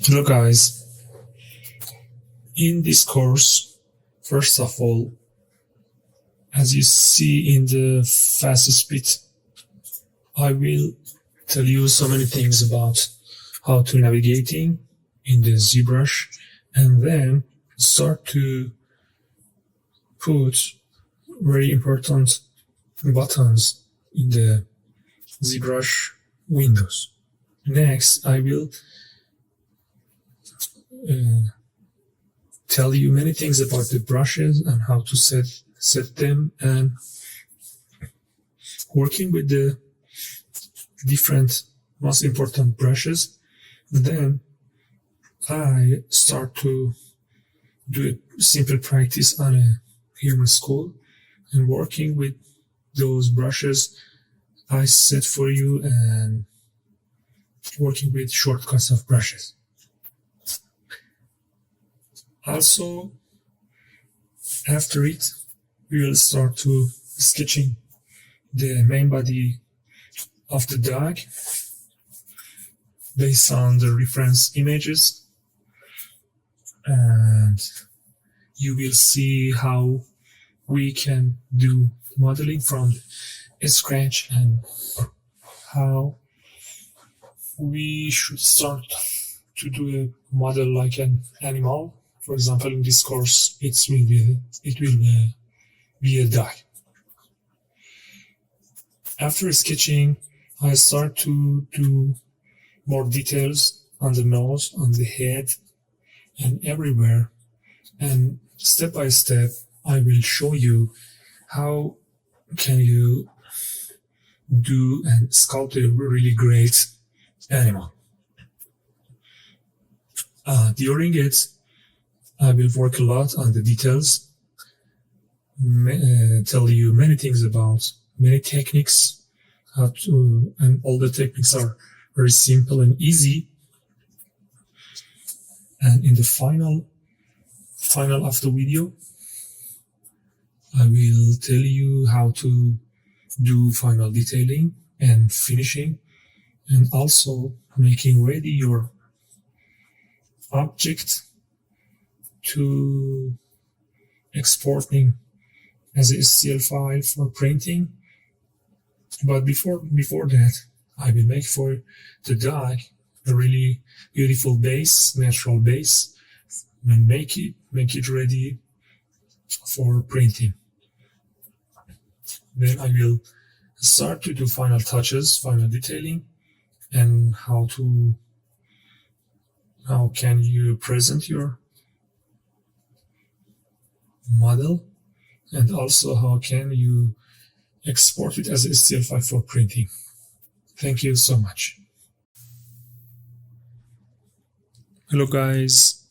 Hello guys, in this course, first of all, as you see in the fast speed, I will tell you so many things about how to navigating in the ZBrush, and then start to put very important buttons in the ZBrush windows. Next, I will tell you many things about the brushes and how to set them, and working with the different most important brushes. Then I start to do a simple practice on a human skull, and working with those brushes I set for you, and working with shortcuts of brushes. Also, after it, we will start to sketching the main body of the dog based on the reference images, and you will see how we can do modeling from scratch, and how we should start to do a model like an animal. For example, in this course, it will be a dog. After sketching, I start to do more details on the nose, on the head, and everywhere. And step by step, I will show you how can you do and sculpt a really great animal. During it, I will work a lot on the details, tell you many things about many techniques, and all the techniques are very simple and easy. And in the final of the video, I will tell you how to do final detailing and finishing, and also making ready your object to exporting as a STL file for printing. But before that, I will make for the dog a really beautiful base, natural base, and make it ready for printing. Then I will start to do final touches, final detailing, and how can you present your model, and also how can you export it as a STL file for printing. Thank you so much. Hello guys,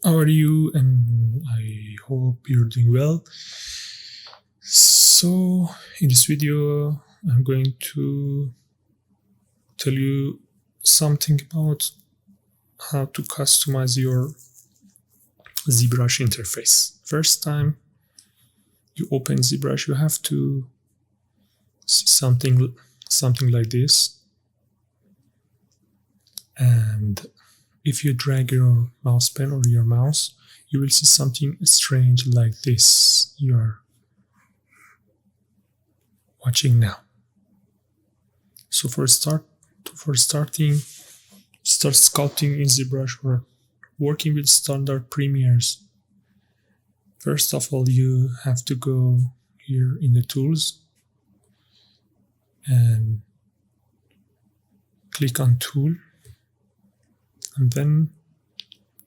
how are you? And I hope you're doing well. So in this video, I'm going to tell you something about how to customize your ZBrush interface. First time you open ZBrush, you have to see something like this, and if you drag your mouse pen or your mouse, you will see something strange like this you are watching now. So for starting sculpting in ZBrush or working with standard premieres, first of all, you have to go here in the tools and click on tool, and then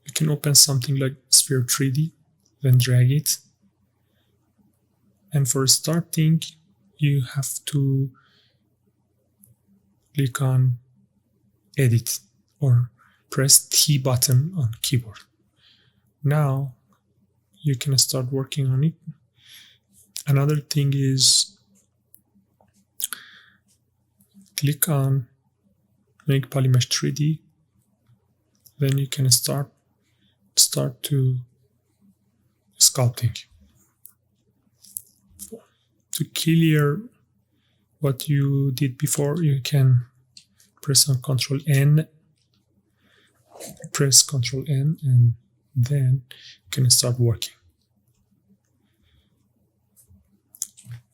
you can open something like Sphere 3D, then drag it. And for starting, you have to click on edit or press T button on keyboard. Now you can start working on it. Another thing is click on make polymesh 3D, then you can start to sculpting. To clear what you did before, you can press on Ctrl N press Ctrl N and then you can start working.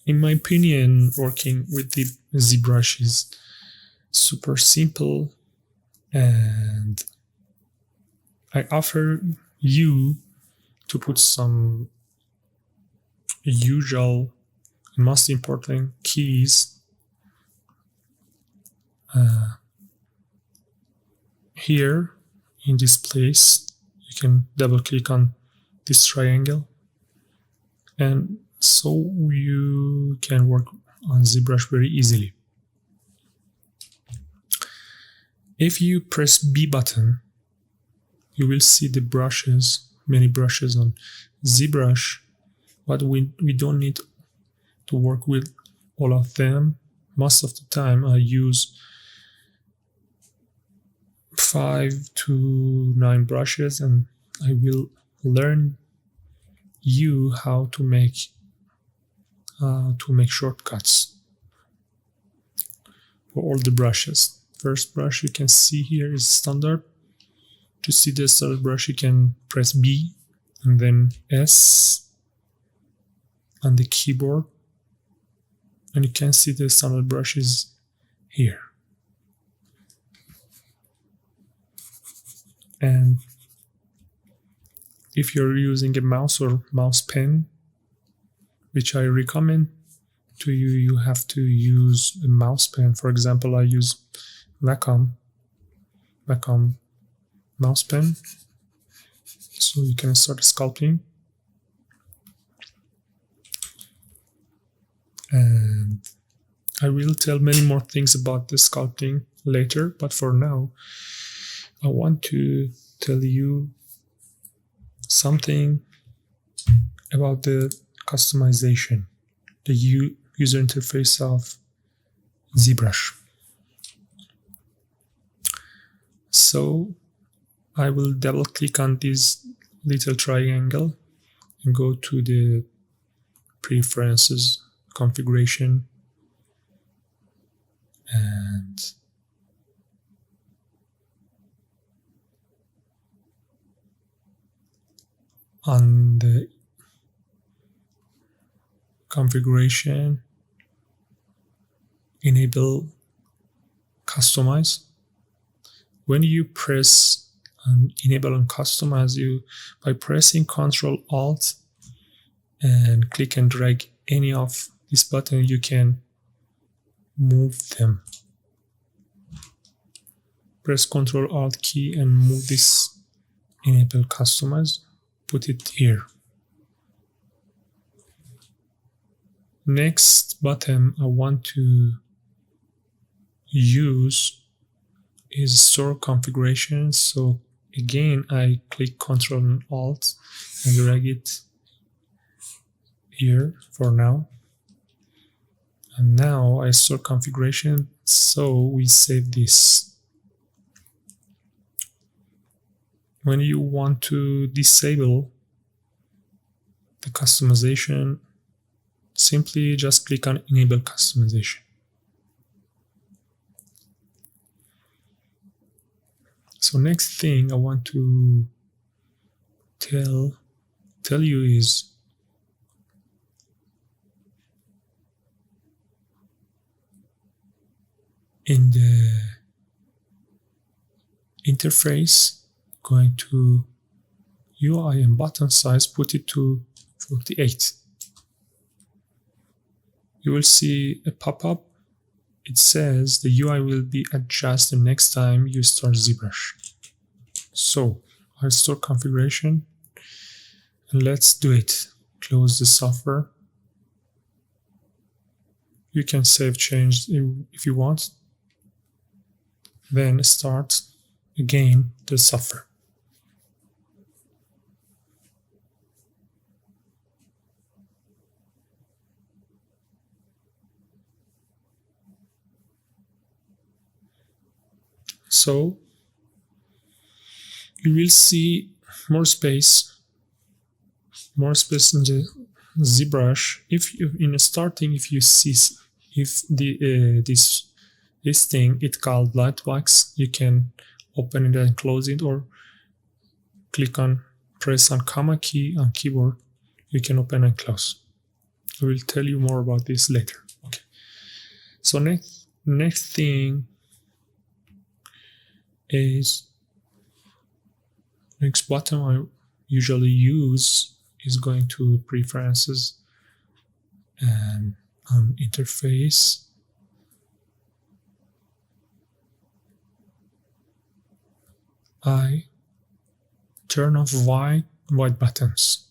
In my opinion, working with the ZBrush is super simple, and I offer you to put some usual and most important keys here in this place. You can double click on this triangle, and so you can work on ZBrush very easily. If you press B button, you will see the brushes, many brushes on ZBrush, but we don't need to work with all of them. Most of the time I use 5 to 9 brushes, and I will learn you how to make shortcuts for all the brushes. First brush you can see here is standard. To see the standard brush you can press B and then S on the keyboard, and you can see the standard brushes here. And if you're using a mouse or mouse pen, which I recommend to you, you have to use a mouse pen. For example, I use Wacom mouse pen. So you can start sculpting. And I will tell many more things about the sculpting later, but for now, I want to tell you something about the customization, the user interface of ZBrush. So I will double click on this little triangle and go to the preferences, configuration, and on the configuration, enable customize. When you press enable and customize, you by pressing Ctrl Alt and click and drag any of this button, you can move them. Press Ctrl Alt key and move this enable customize, put it here. Next button I want to use is store configuration. So again, I click Ctrl and Alt and drag it here for now. And now I store configuration, so we save this. When you want to disable the customization, simply just click on enable customization. So next thing I want to tell you is in the interface, going to UI and button size, put it to 48. You will see a pop-up. It says the UI will be adjusted next time you start ZBrush. So I'll store configuration and let's do it. Close the software. You can save change if you want. Then start again the software. So you will see more space in the ZBrush. If you in starting, if you see if the this thing it called lightbox, you can open it and close it, or press on comma key on keyboard, you can open and close. I will tell you more about this later. Okay. So next thing is, next button I usually use is going to preferences and on interface. I turn off white buttons,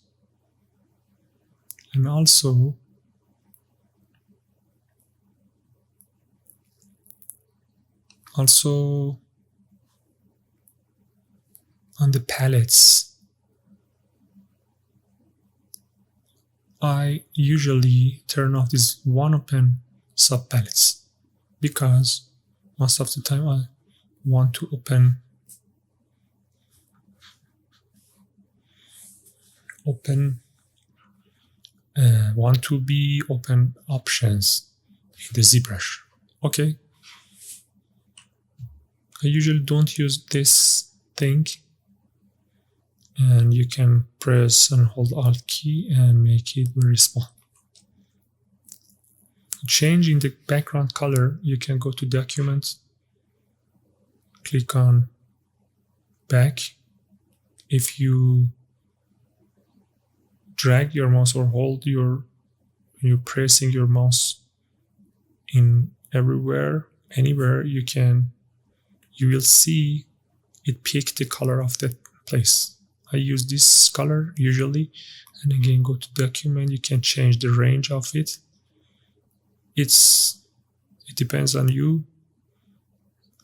and also on the palettes, I usually turn off this one open sub palettes, because most of the time I want to want to be open options in the ZBrush. Okay. I usually don't use this thing, and you can press and hold Alt key and make it very small. Changing the background color, you can go to Document, click on Back. If you drag your mouse or hold you're pressing your mouse in anywhere, you will see it pick the color of that place. I use this color usually, and again go to Document. You can change the range of it. It depends on you.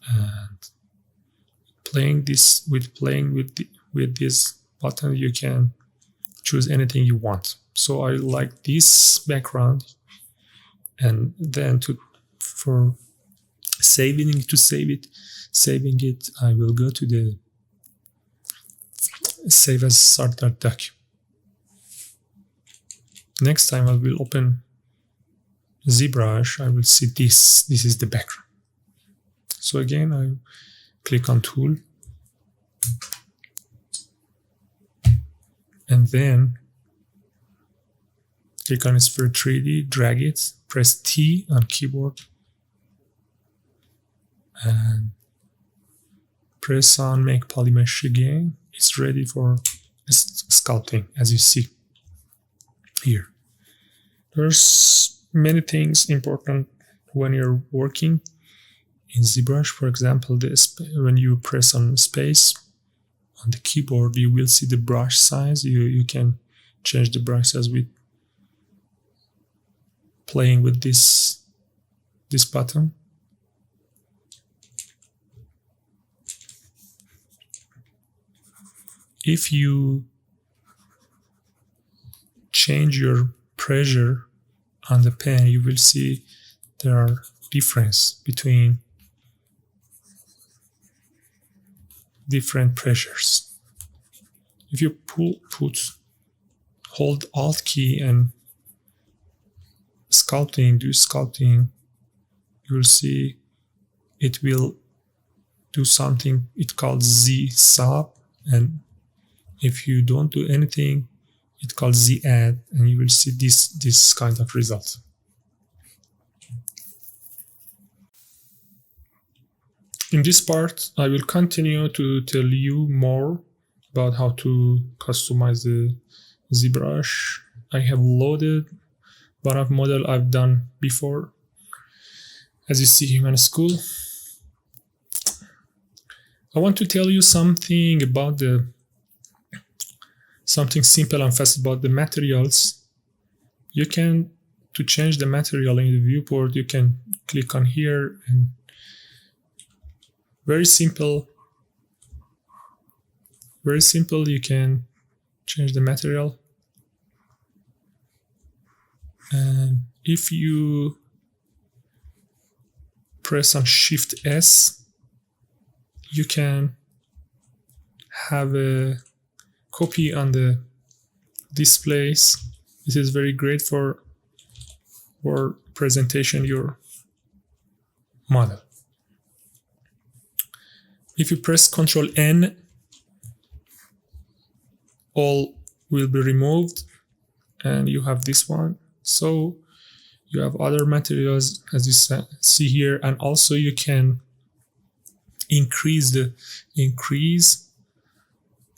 And playing with this button, you can choose anything you want. So I like this background, and then for saving it, I will go to the Save as Start.doc. Next time I will open ZBrush, I will see this. This is the background. So again, I click on Tool, and then click on Sphere 3D, drag it, press T on keyboard, and press on Make Polymesh again. It's ready for sculpting, as you see here. There's many things important when you're working in ZBrush. For example, when you press on space on the keyboard, you will see the brush size. You can change the brush size with playing with this button. If you change your pressure on the pen, you will see there are difference between different pressures. If you hold Alt key and do sculpting, you will see it will do something it calls Z sub, and if you don't do anything, it calls Z add, and you will see this kind of result. In this part, I will continue to tell you more about how to customize the ZBrush. I have loaded one of model I've done before, as you see in school. I want to tell you something about something simple and fast about the materials. To change the material in the viewport, you can click on here, and very simple, you can change the material. And if you press on Shift S, you can have a copy on the displays. This is very great for presentation your model. If you press Ctrl N, all will be removed, and you have this one. So you have other materials as you see here, and also you can increase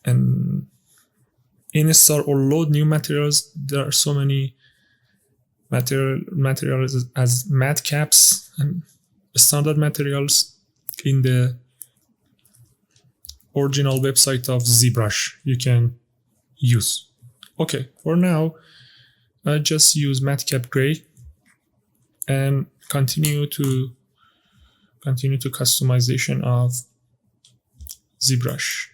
and install or load new materials. There are so many materials as matte caps and standard materials in the original website of ZBrush you can use. Okay, for now I just use matte cap gray and continue to customization of ZBrush.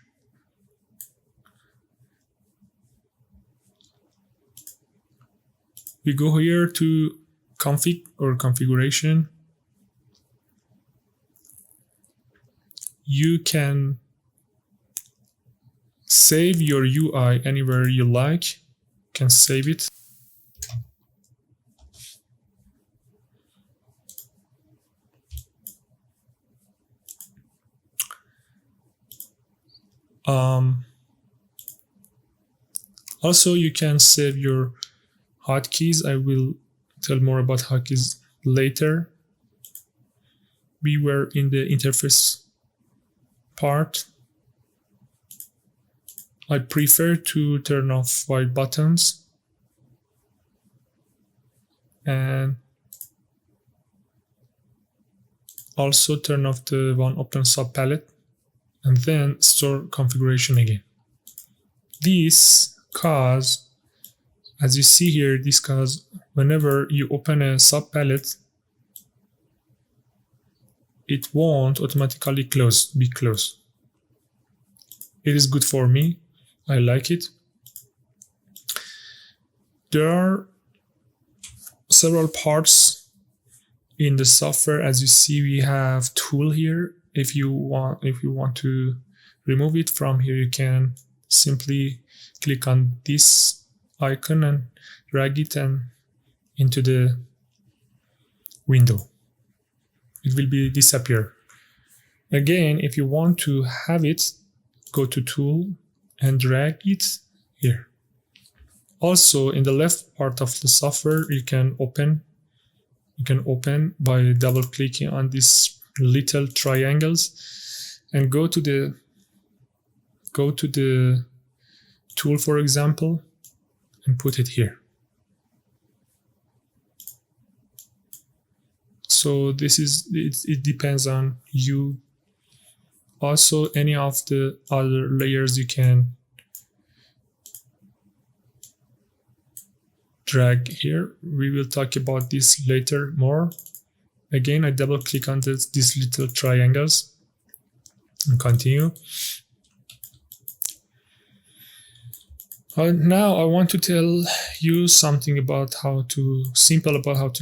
We go here to config or configuration. You can save your UI anywhere you like. You can save it. Also, you can save your hotkeys. I will tell more about hotkeys later. We were in the interface part. I prefer to turn off white buttons and also turn off the one open sub palette and then store configuration again. This cause, as you see here, this cause whenever you open a sub palette, it won't automatically be closed. It is good for me. I like it. There are several parts in the software. As you see, we have tool here. If you want to remove it from here, you can simply click on this icon and drag it and into the window. It will be disappear. Again, if you want to have it, go to tool and drag it here. Also, in the left part of the software, you can open by double clicking on these little triangles and go to the tool, for example, and put it here. So this is it depends on you. Also, any of the other layers you can drag here. We will talk about this later more. Again, I double click on these little triangles and continue. Now I want to tell you something about how to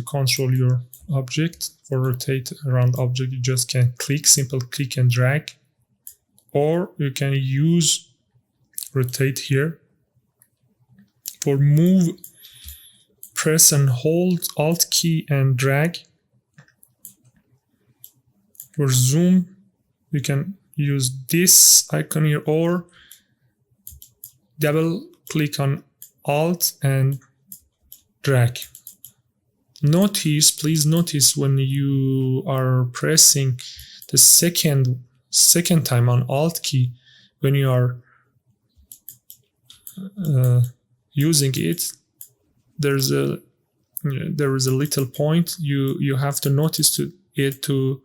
control your object. For rotate around object, you just can simple click and drag, or you can use rotate here. For move, press and hold Alt key and drag. For zoom, you can use this icon here, or double click on Alt and drag. Please notice when you are pressing the second time on Alt key, when you are using it, there is a little point. You have to notice it to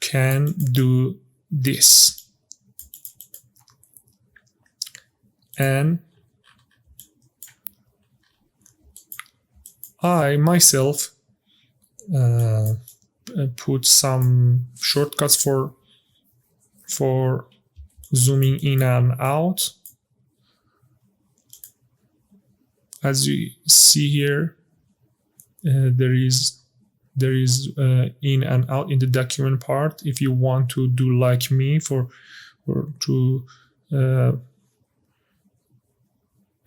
can do this. And I myself put some shortcuts for zooming in and out. As you see here, there is in and out in the document part. If you want to do like me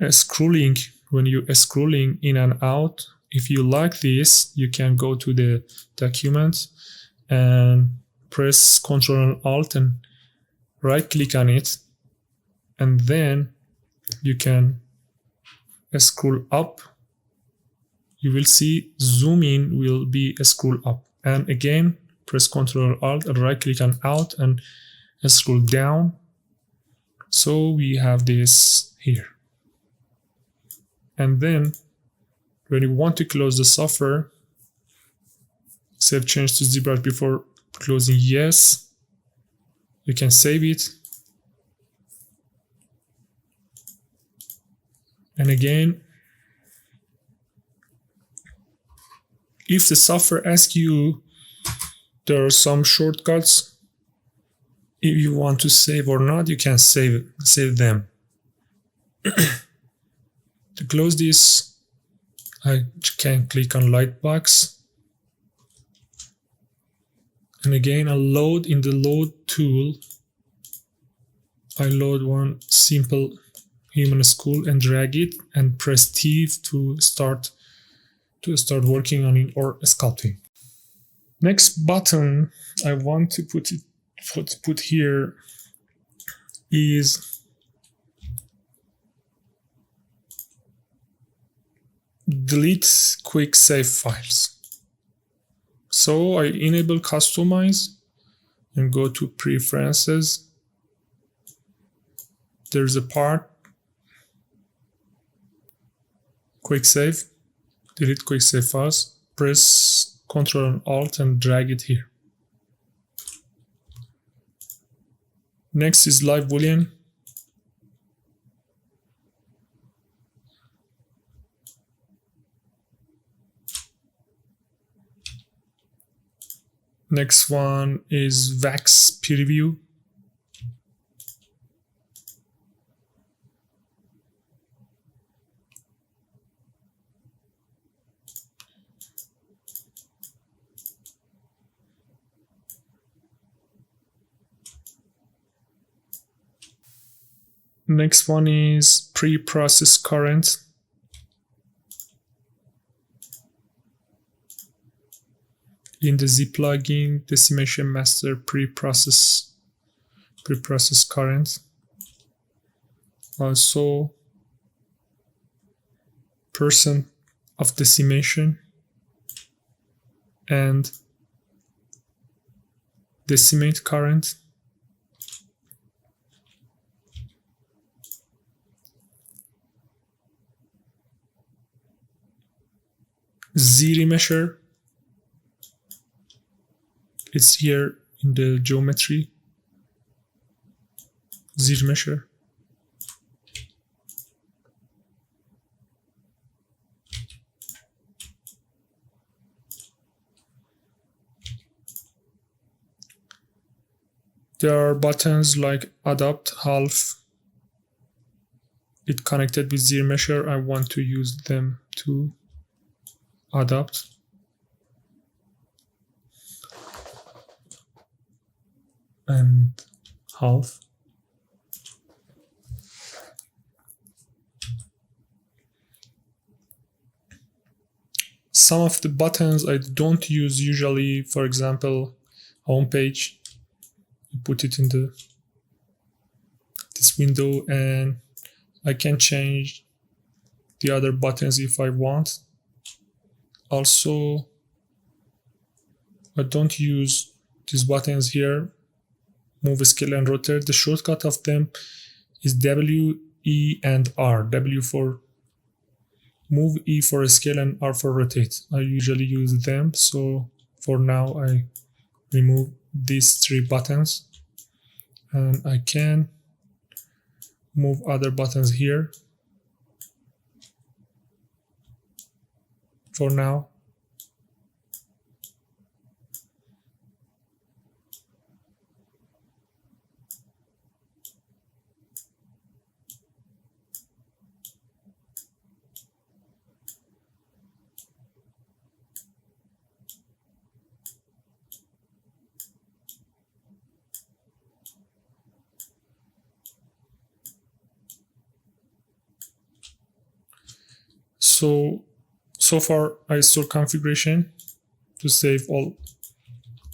scrolling, when you scrolling in and out, if you like this, you can go to the documents and press Ctrl and Alt and right click on it, and then you can scroll up. You will see zoom in will be a scroll up, and again press Ctrl Alt and right click on out and scroll down. So we have this here. And then when you want to close the software, save change to ZBrush before closing, yes. You can save it. And again, if the software asks you, there are some shortcuts. If you want to save or not, you can save them. To close this, I can click on Lightbox. And again, I load in the load tool. I load one simple human skull and drag it and press T to start working on it or sculpting. Next button I want to put here is delete quick save files. So I enable customize and go to preferences. There's a part quick save, delete quick save files, press Ctrl and Alt and drag it here. Next is live boolean. Next one is wax preview. Next one is pre-process current. In the Z plugin, decimation master pre-process current. Also, percent of decimation and decimate current. ZBrush. It's here in the geometry. ZBrush. There are buttons like adapt, half. It connected with ZBrush. I want to use them to adapt. And half. Some of the buttons I don't use usually, for example, home page. You put it in this window, and I can change the other buttons if I want. Also, I don't use these buttons here. Move, scale, and rotate. The shortcut of them is W, E, and R. W for move, E for scale, and R for rotate. I usually use them, so for now I remove these three buttons, and I can move other buttons here. For now. So far I store configuration to save all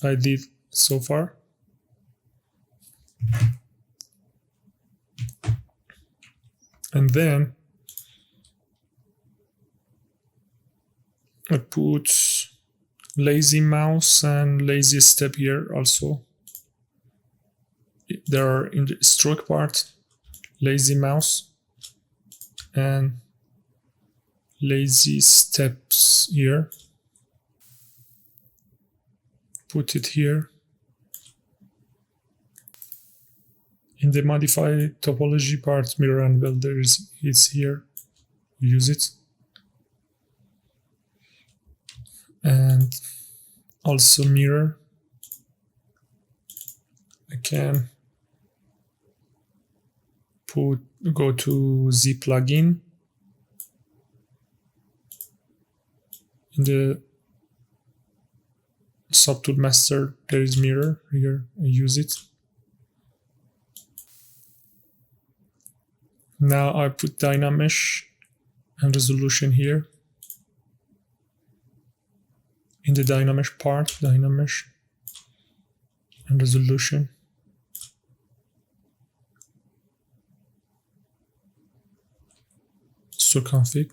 I did so far. And then I put lazy mouse and lazy step here also. There are in the stroke part lazy mouse and lazy steps here. Put it here. In the modify topology part, mirror and welder it's here. Use it. And also mirror. I can go to Z plugin. In the subtool master, there is mirror here. I use it. Now I put Dynamesh and resolution here. In the Dynamesh part, Dynamesh and resolution. So config.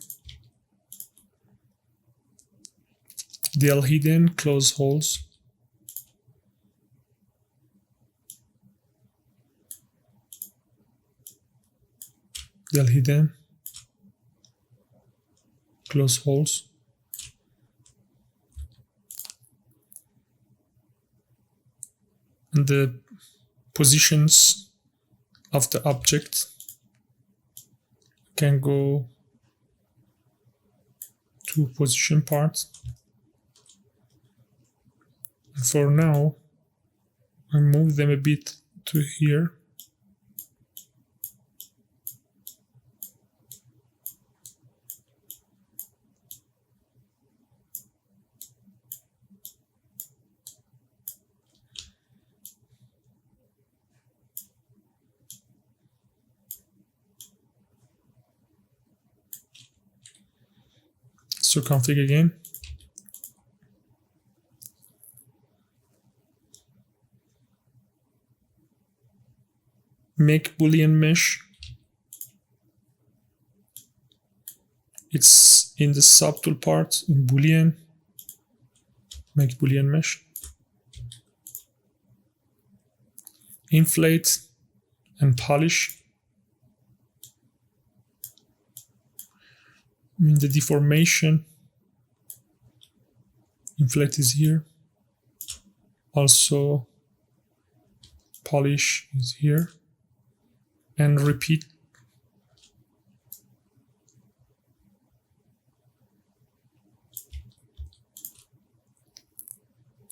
DL hidden, close holes. DL hidden, close holes. And the positions of the object can go to position parts. For now, I move them a bit to here. So config again. Make Boolean mesh. It's in the subtool part in Boolean. Make Boolean mesh. Inflate and polish. In the deformation, inflate is here. Also, polish is here. And repeat.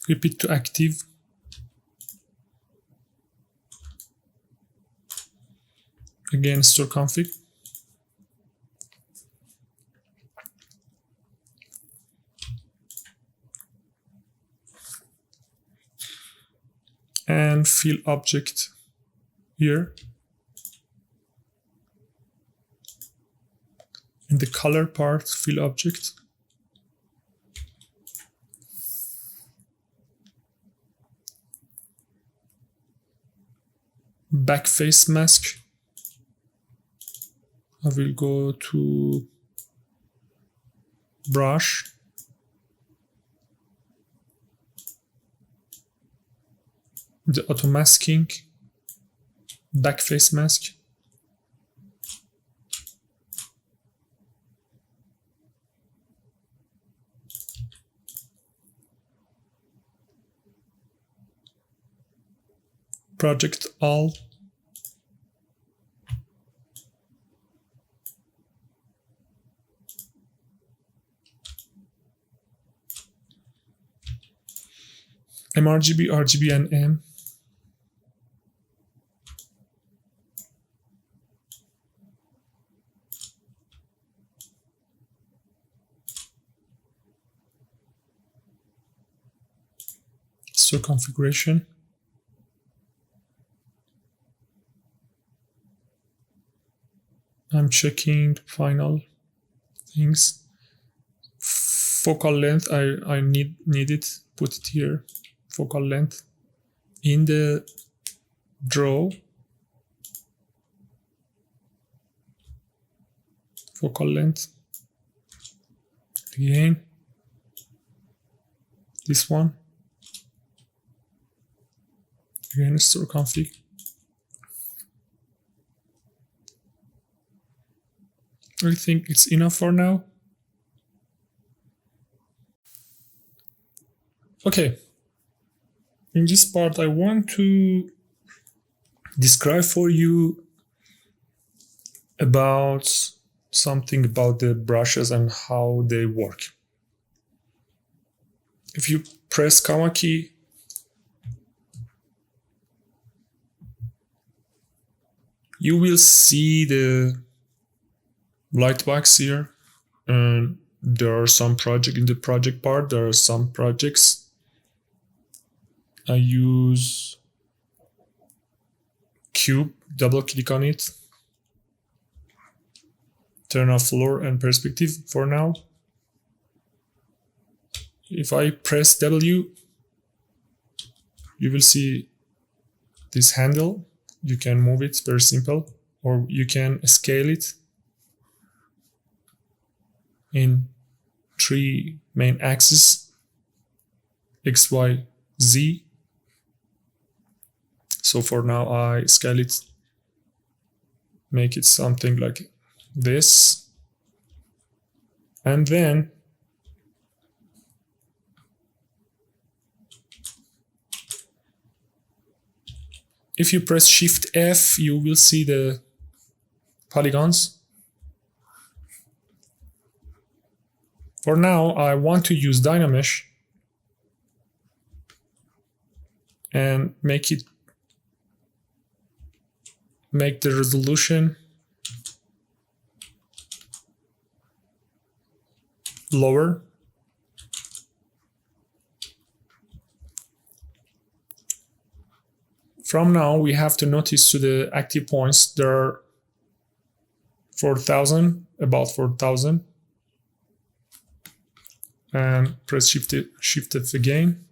Repeat to active. Again, store config. And fill object here. In the color part, fill object. Backface mask. I will go to brush. The auto masking. Backface mask. Project all. mRGB, RGB, and M. So configuration. I'm checking final things. Focal length, I need it. Put it here. Focal length in the draw, focal length, again, this one, again, store config. I think it's enough for now. Okay, in this part I want to describe for you about something about the brushes and how they work. If you press comma key, you will see the light box here, and there are some projects in the project part. There are some projects. I use cube, double click on it, turn off floor and perspective for now. If I press W, you will see this handle. You can move it, very simple, or you can scale it in 3 main axes, X, Y, Z. So for now I scale it, make it something like this, and then if you press Shift F, you will see the polygons. For now I want to use Dynamesh and make the resolution lower. From now we have to notice to the active points there are 4,000, about 4,000, and press Shift F again.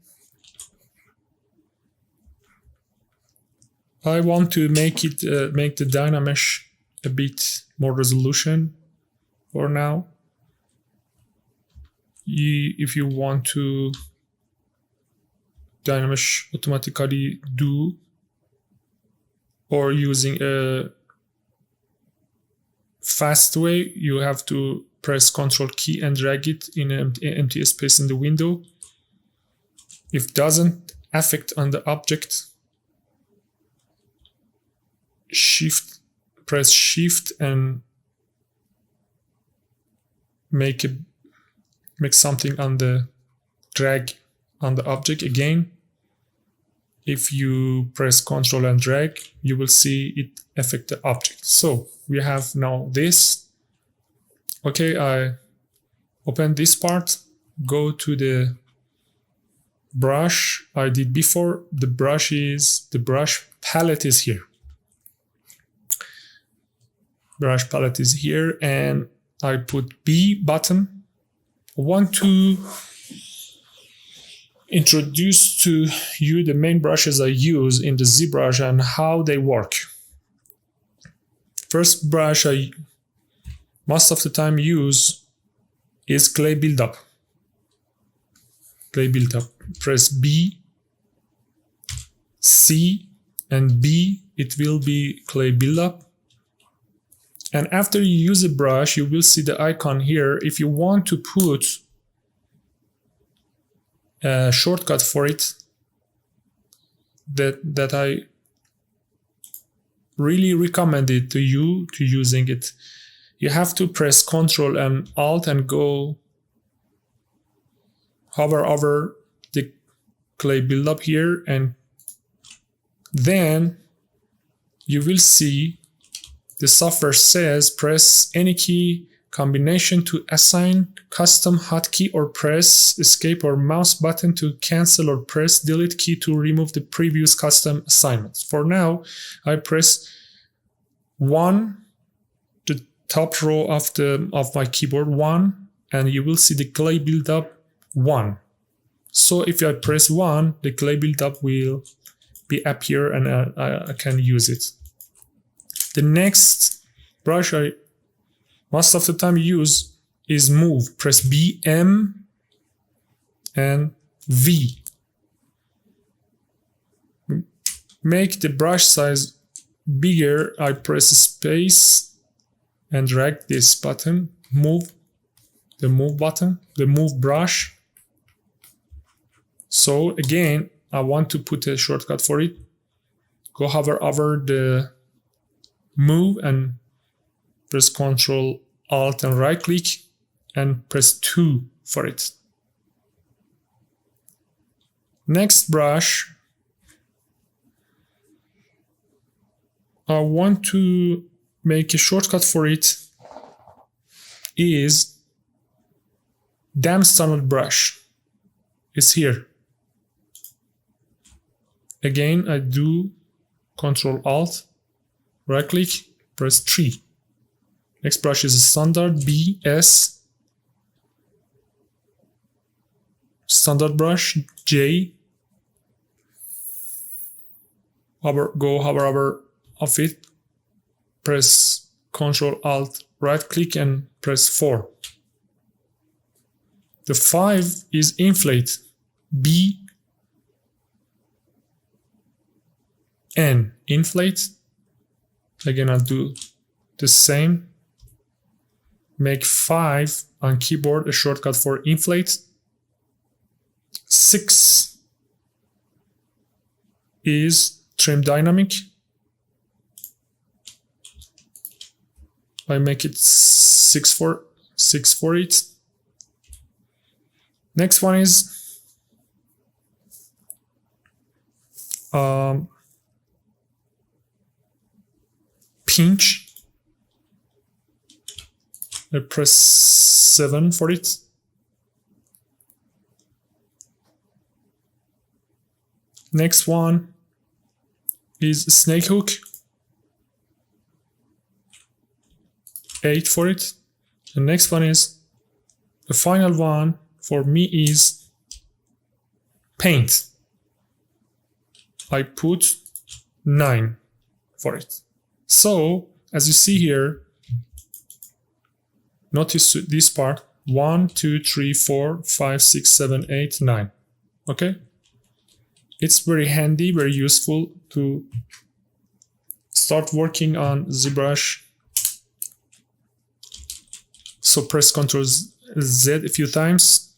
I want to make the Dynamesh a bit more resolution for now. If you want to Dynamesh automatically do, or using a fast way, you have to press Ctrl key and drag it in an empty space in the window. If it doesn't affect on the object, press Shift and make something on the drag on the object again. If you press Ctrl and drag, you will see it affect the object. So we have now this. Okay, I open this part, go to the brush I did before. The brush palette is here. Brush palette is here, and I put B button. I want to introduce to you the main brushes I use in the ZBrush and how they work. First brush I most of the time use is clay buildup. Clay buildup. Press B, C, and B. It will be clay buildup. And after you use a brush, you will see the icon here. If you want to put a shortcut for it, that I really recommend it to you to using it. You have to press Ctrl and Alt and go hover over the clay buildup here, and then you will see the software says press any key combination to assign custom hotkey, or press escape or mouse button to cancel, or press delete key to remove the previous custom assignments. For now, I press 1, the top row of my keyboard 1, and you will see the clay buildup 1. So if I press 1, the clay buildup will be appear and I can use it. The next brush I most of the time use is move. Press B, M, and V. Make the brush size bigger. I press space and drag this button. Move the move button, the move brush. So again, I want to put a shortcut for it. Go hover over the move and press Ctrl Alt and right click and press 2 for it. Next brush, I want to make a shortcut for it, is Damn Standard Brush. It's here. Again, I do Ctrl Alt, right click, press 3. Next brush is a standard B, S, standard brush, J, go hover over of it, press Ctrl Alt, right click and press 4. The 5 is inflate, B, N, inflate. Again, I'll do the same. Make 5 on keyboard a shortcut for inflate. 6 is trim dynamic. I make it 6 for it. Next one is pinch. I press 7 for it. Next one is snake hook. 8 for it. The next one is, the final one for me is paint. I put 9 for it. So, as you see here, notice this part, 1, 2, 3, 4, 5, 6, 7, 8, 9. Okay? It's very handy, very useful to start working on ZBrush. So press Ctrl Z a few times,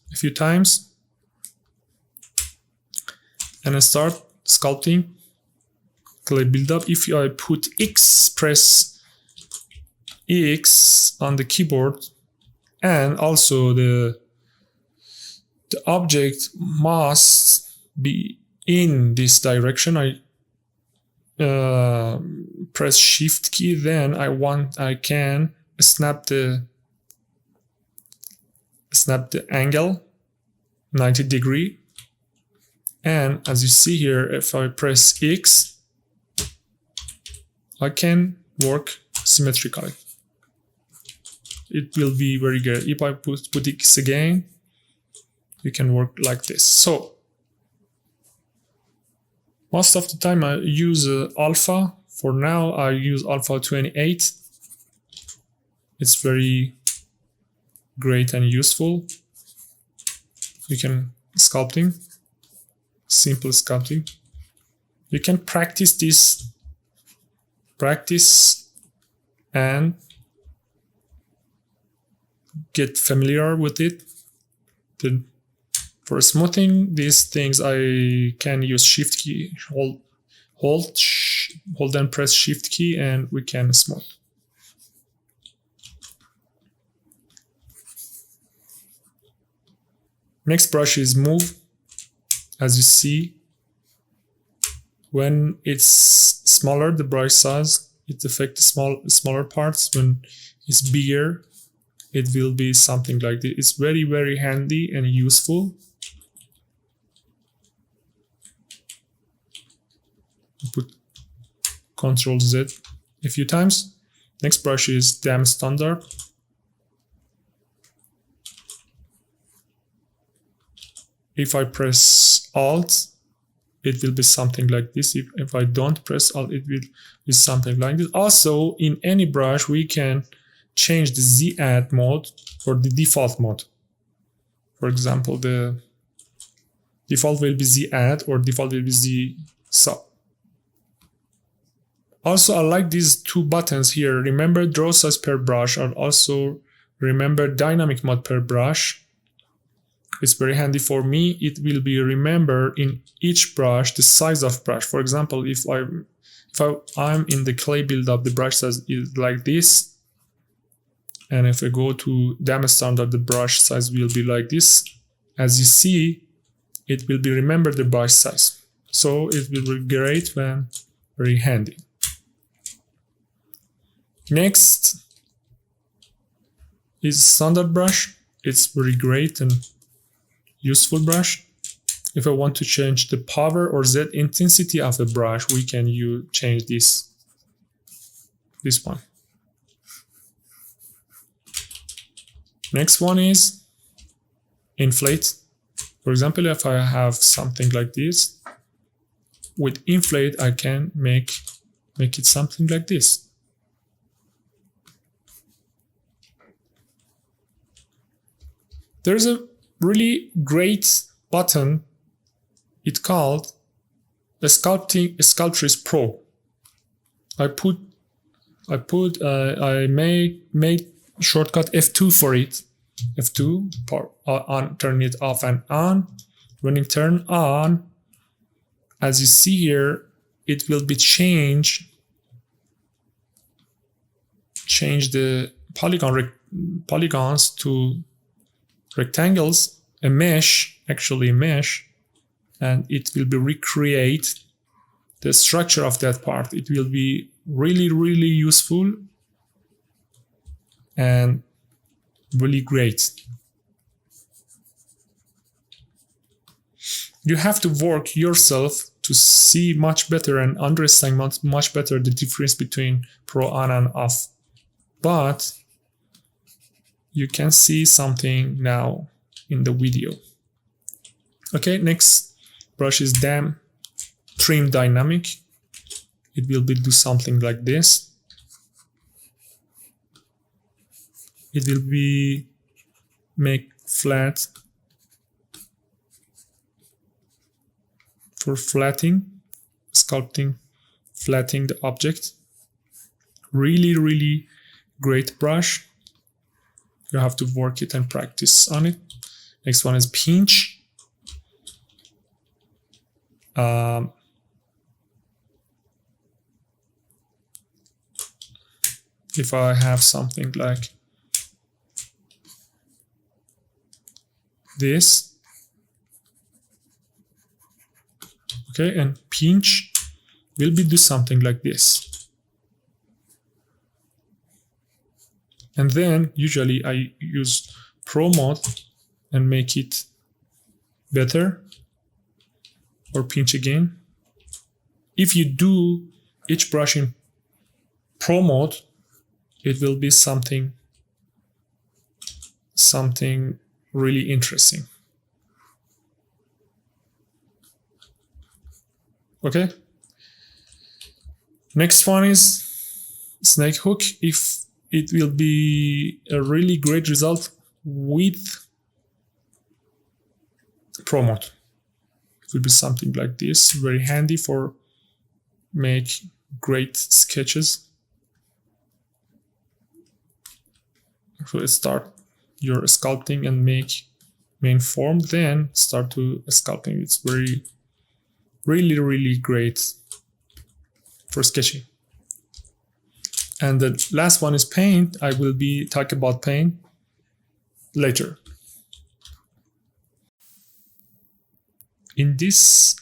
and I start sculpting. Clay buildup. If I put X, press X on the keyboard, and also the object must be in this direction. I press Shift key, then I can snap the angle 90 degree, and as you see here, if I press X, I can work symmetrically. It will be very good. If I put X again, you can work like this. So most of the time I use alpha. For now I use alpha 28. It's very great and useful. You can sculpting, simple sculpting. You can practice this, and get familiar with it. For smoothing these things, I can use Shift key, hold and press Shift key, and we can smooth. Next brush is move. As you see, when it's smaller, the brush size, it affects smaller parts. When it's bigger, it will be something like this. It's very, very handy and useful. Put Ctrl Z a few times. Next brush is Damn Standard. If I press Alt it will be something like this. If I don't press Alt, it will be something like this. Also, in any brush, we can change the Z add mode or the default mode. For example, the default will be Z add or default will be Z sub. Also, I like these two buttons here. Remember draw size per brush, and also remember dynamic mode per brush. It's very handy for me. It will be remember in each brush the size of brush. For example, if I'm in the clay build-up, the brush size is like this, and if I go to demo standard, the brush size will be like this. As you see, it will be remember the brush size, so it will be great when very handy. Next is standard brush. It's very great and useful brush. If I want to change the power or Z intensity of a brush, we can change this one. Next one is inflate. For example, if I have something like this, with inflate I can make it something like this. There's a really great button. It's called the Sculptris Pro. I made shortcut F2 for it. F2 turn it off and on. When it turn on, as you see here, it will be change the polygons to rectangles, a mesh, and it will be recreate the structure of that part. It will be really, really useful and really great. You have to work yourself to see much better and understand much better the difference between Pro on and off. But you can see something now in the video. Okay, next brush is Trim Dynamic. It will do something like this. It will be make flat for flattening, sculpting, flattening the object. Really, really great brush. You have to work it and practice on it. Next one is pinch. If I have something like this, okay, and pinch will do something like this. And then usually I use Pro mode and make it better, or pinch again. If you do each brush in Pro mode, it will be something really interesting. Okay. Next one is snake hook. If it will be a really great result with Pro mode. It will be something like this, very handy for make great sketches. So start your sculpting and make main form, then start to sculpting. It's really, really great for sketching. And the last one is paint. I will be talking about paint later. In this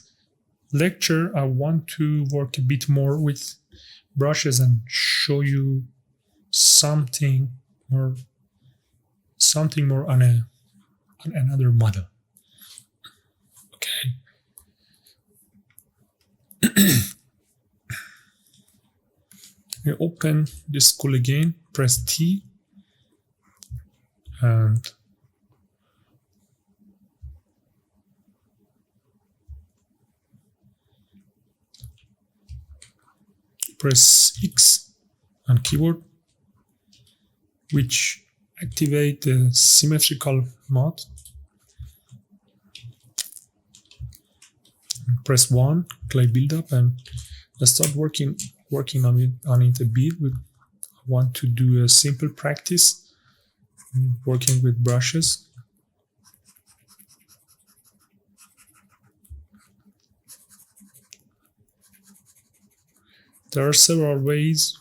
lecture, I want to work a bit more with brushes and show you something more on another model. Okay. You open this tool again, press T, and press X on keyboard, which activate the symmetrical mode. Press 1, clay buildup, and let's start working on it a bit. I want to do a simple practice working with brushes. There are several ways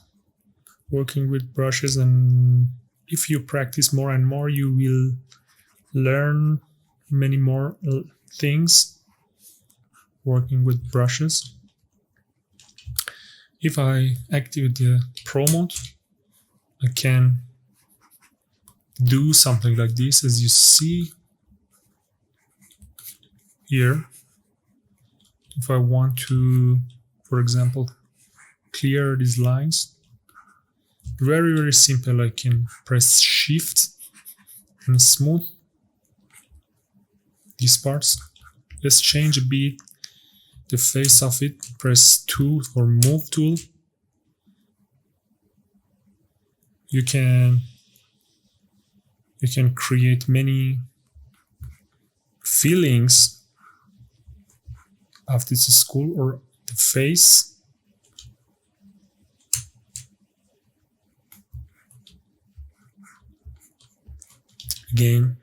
working with brushes, and if you practice more and more, you will learn many more things working with brushes. If I activate the Pro mode, I can do something like this, as you see here. If I want to, for example, clear these lines, very simple, I can press Shift and smooth these parts. Let's change a bit the face of it. Press 2 or Move tool. You can create many feelings of this skull or the face. Again,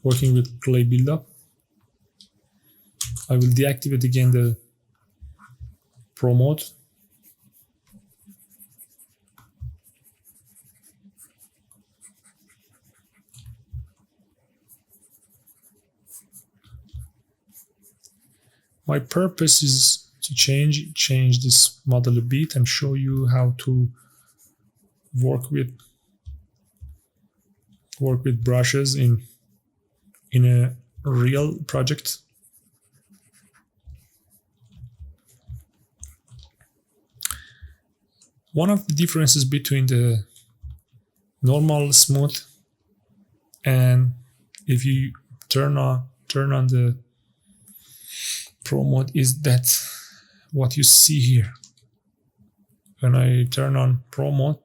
working with clay buildup. I will deactivate again the Pro mode. My purpose is to change this model a bit and show you how to work with brushes in a real project. One of the differences between the normal smooth and if you turn on the Pro mode is that what you see here. When I turn on Pro mode,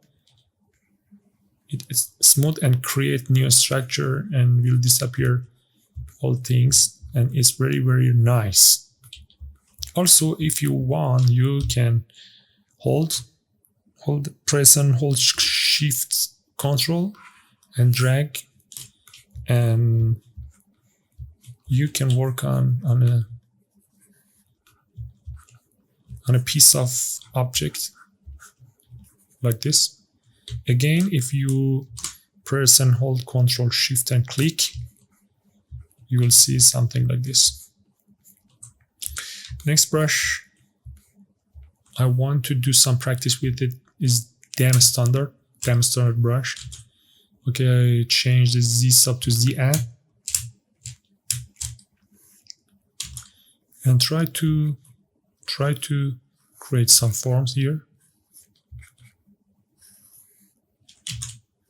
it's smooth and create new structure and will disappear all things, and it's very nice. Also, if you want, you can press and hold Shift Control and drag, and you can work on a piece of object like this. Again, if you press and hold Control Shift and click, you will see something like this. Next brush I want to do some practice with it is Dam Standard brush. Okay, I change the Z sub to Z add and try to create some forms here.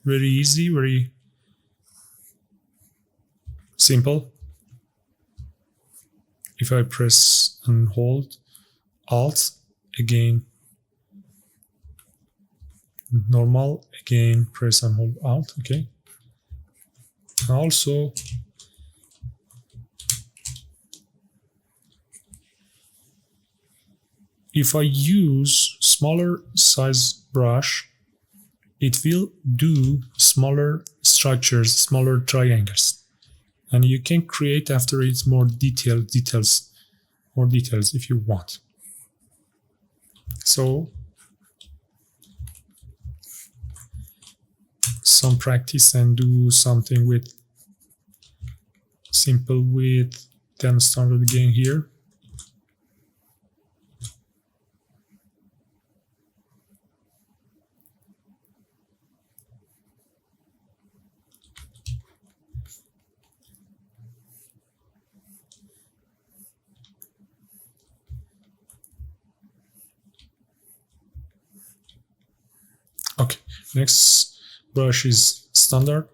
Very easy, very simple. If I press and hold Alt, again normal, again press and hold Alt, okay. Also if I use smaller size brush, it will do smaller structures, smaller triangles, and you can create after it more details if you want. So some practice and do something with simple with Dam Standard again here. Okay, next brush is Standard.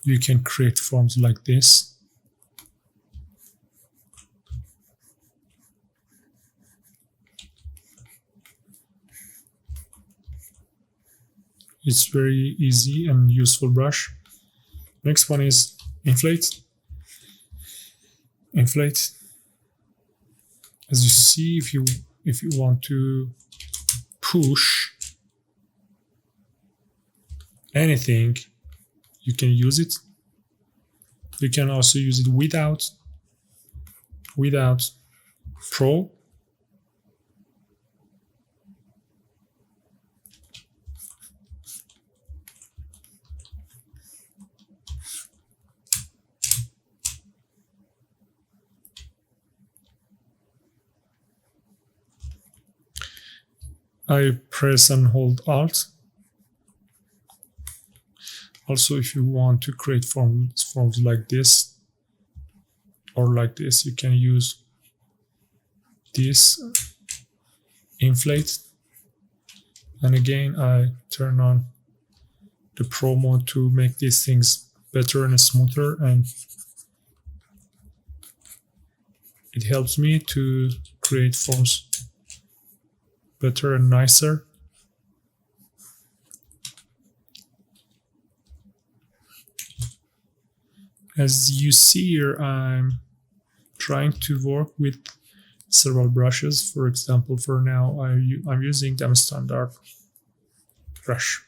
you can create forms like this. It's very easy and useful brush. Next one is inflate. Inflate. As you see, if you want to push anything, you can use it. You can also use it without Pro. I press and hold Alt. Also, if you want to create forms like this or like this, you can use this inflate. And again, I turn on the Pro mode to make these things better and smoother, and it helps me to create forms better and nicer. As you see here, I'm trying to work with several brushes. For example, for now, I'm using the standard brush.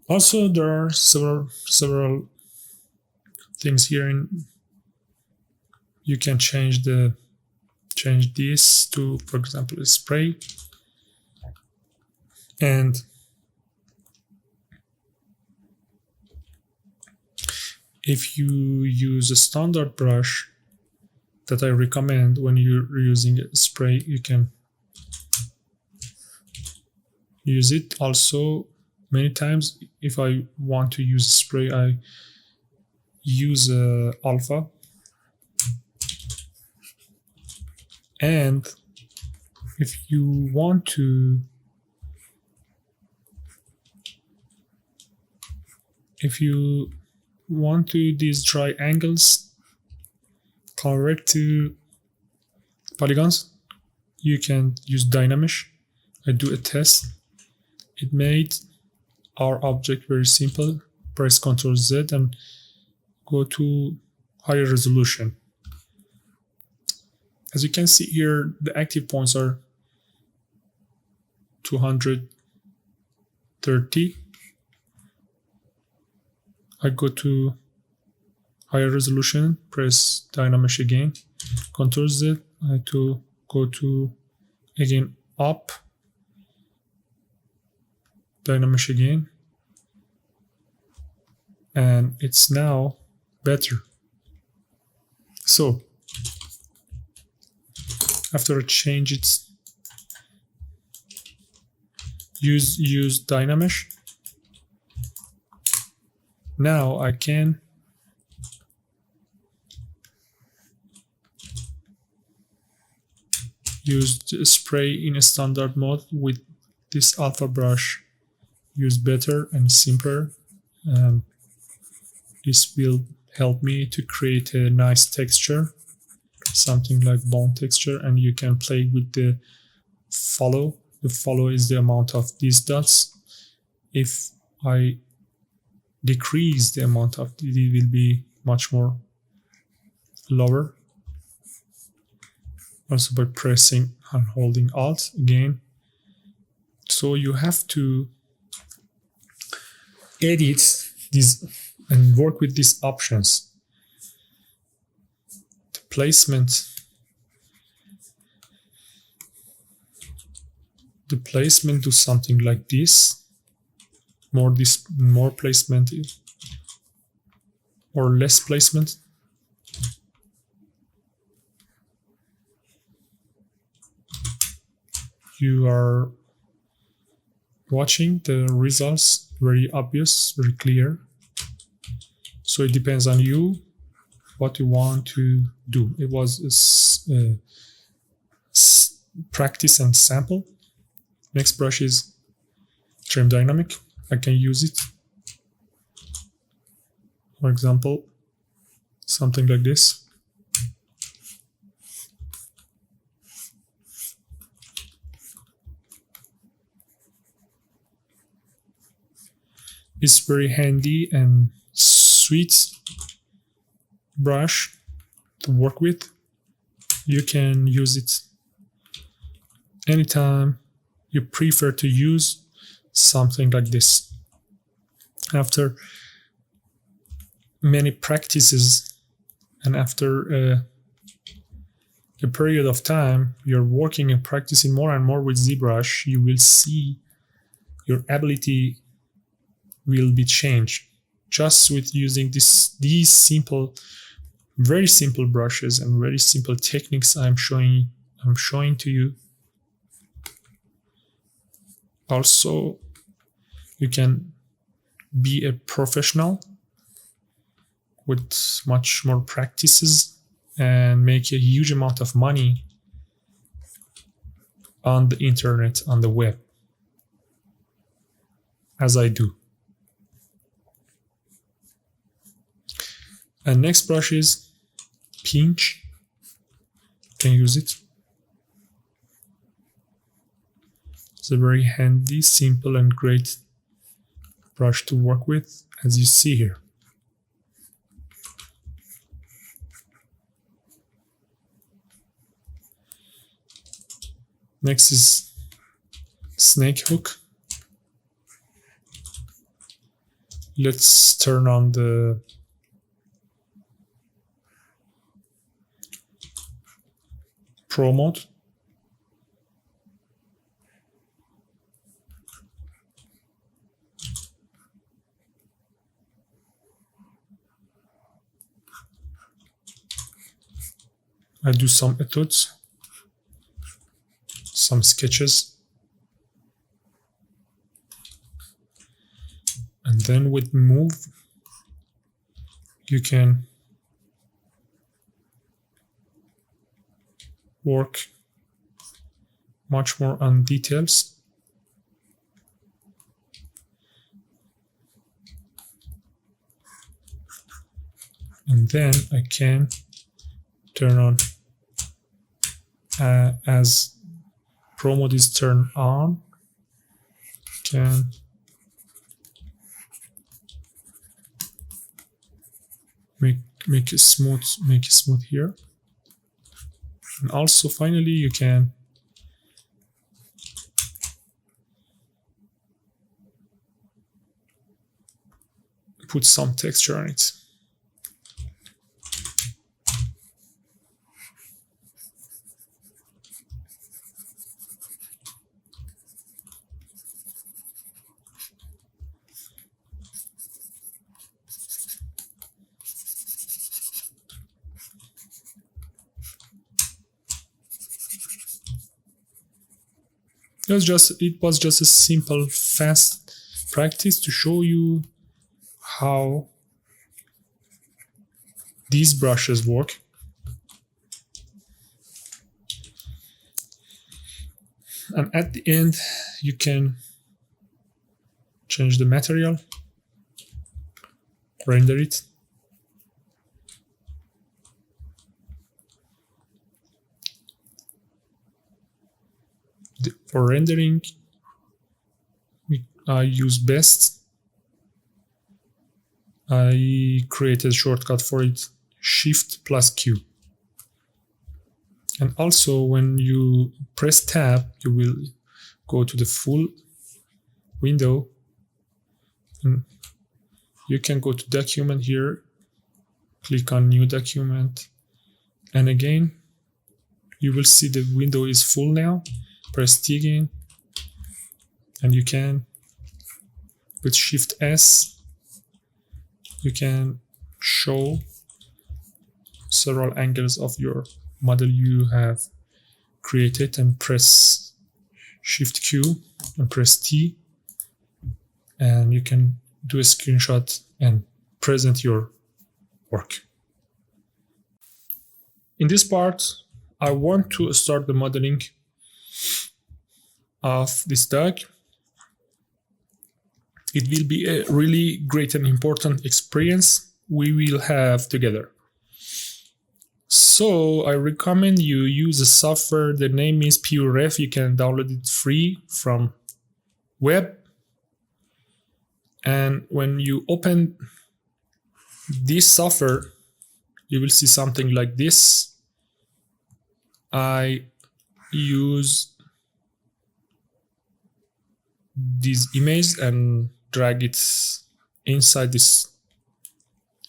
Also, there are several things here. You can change this to, for example, a spray, and if you use a standard brush that I recommend when you're using a spray, you can use it. Also, many times, if I want to use spray, I use alpha. And if you want to these triangles correct to polygons, you can use Dynamesh. I do a test. It made our object very simple. Press Ctrl Z and go to higher resolution. As you can see here, the active points are 230. I go to higher resolution, press Dynamesh again, Ctrl Z, I have to go to again up, Dynamesh again, and it's now better. So after I change it, use Dynamesh. Now I can use the spray in a standard mode with this alpha brush. Use better and simpler. This will help me to create a nice texture, something like bone texture, and you can play with the follow. The follow is the amount of these dots. If I decrease the amount of it, will be much more lower. Also by pressing and holding Alt again. So you have to edit these and work with these options. The placement. The placement do something like this. More placement or less placement. you are watching the results, very obvious, very clear. So it depends on you what you want to do. It was a practice and sample. Next brush is trim dynamic. I can use it. For example, something like this. It's very handy and sweet brush to work with. You can use it anytime you prefer to use something like this. After many practices and after a period of time, you're working and practicing more and more with ZBrush, you will see your ability will be changed just with using these simple, very simple brushes and very simple techniques I'm showing to you. Also, you can be a professional with much more practices and make a huge amount of money on the internet, on the web, as I do. And next brush is pinch. You can use it. It's a very handy, simple, and great brush to work with, as you see here. Next is snake hook. Let's turn on the Pro mode. I do some etudes, some sketches, and then with move you can work much more on details. And then I can turn on as Pro mode is turned on, can make it smooth here. And also finally you can put some texture on it. It was just a simple, fast practice to show you how these brushes work. And at the end, you can change the material, render it. For rendering, I use Best. I created a shortcut for it, Shift+Q. And also when you press Tab, you will go to the full window. And you can go to document here, click on new document, and again, you will see the window is full now. Press T again, and you can, with Shift S, you can show several angles of your model you have created, and press Shift Q and press T, and you can do a screenshot and present your work. In this part, I want to start the modeling of this dog. It will be a really great and important experience we will have together. So I recommend you use a software. The name is PureRef. You can download it free from web. And when you open this software, you will see something like this. I use this image and drag it inside this.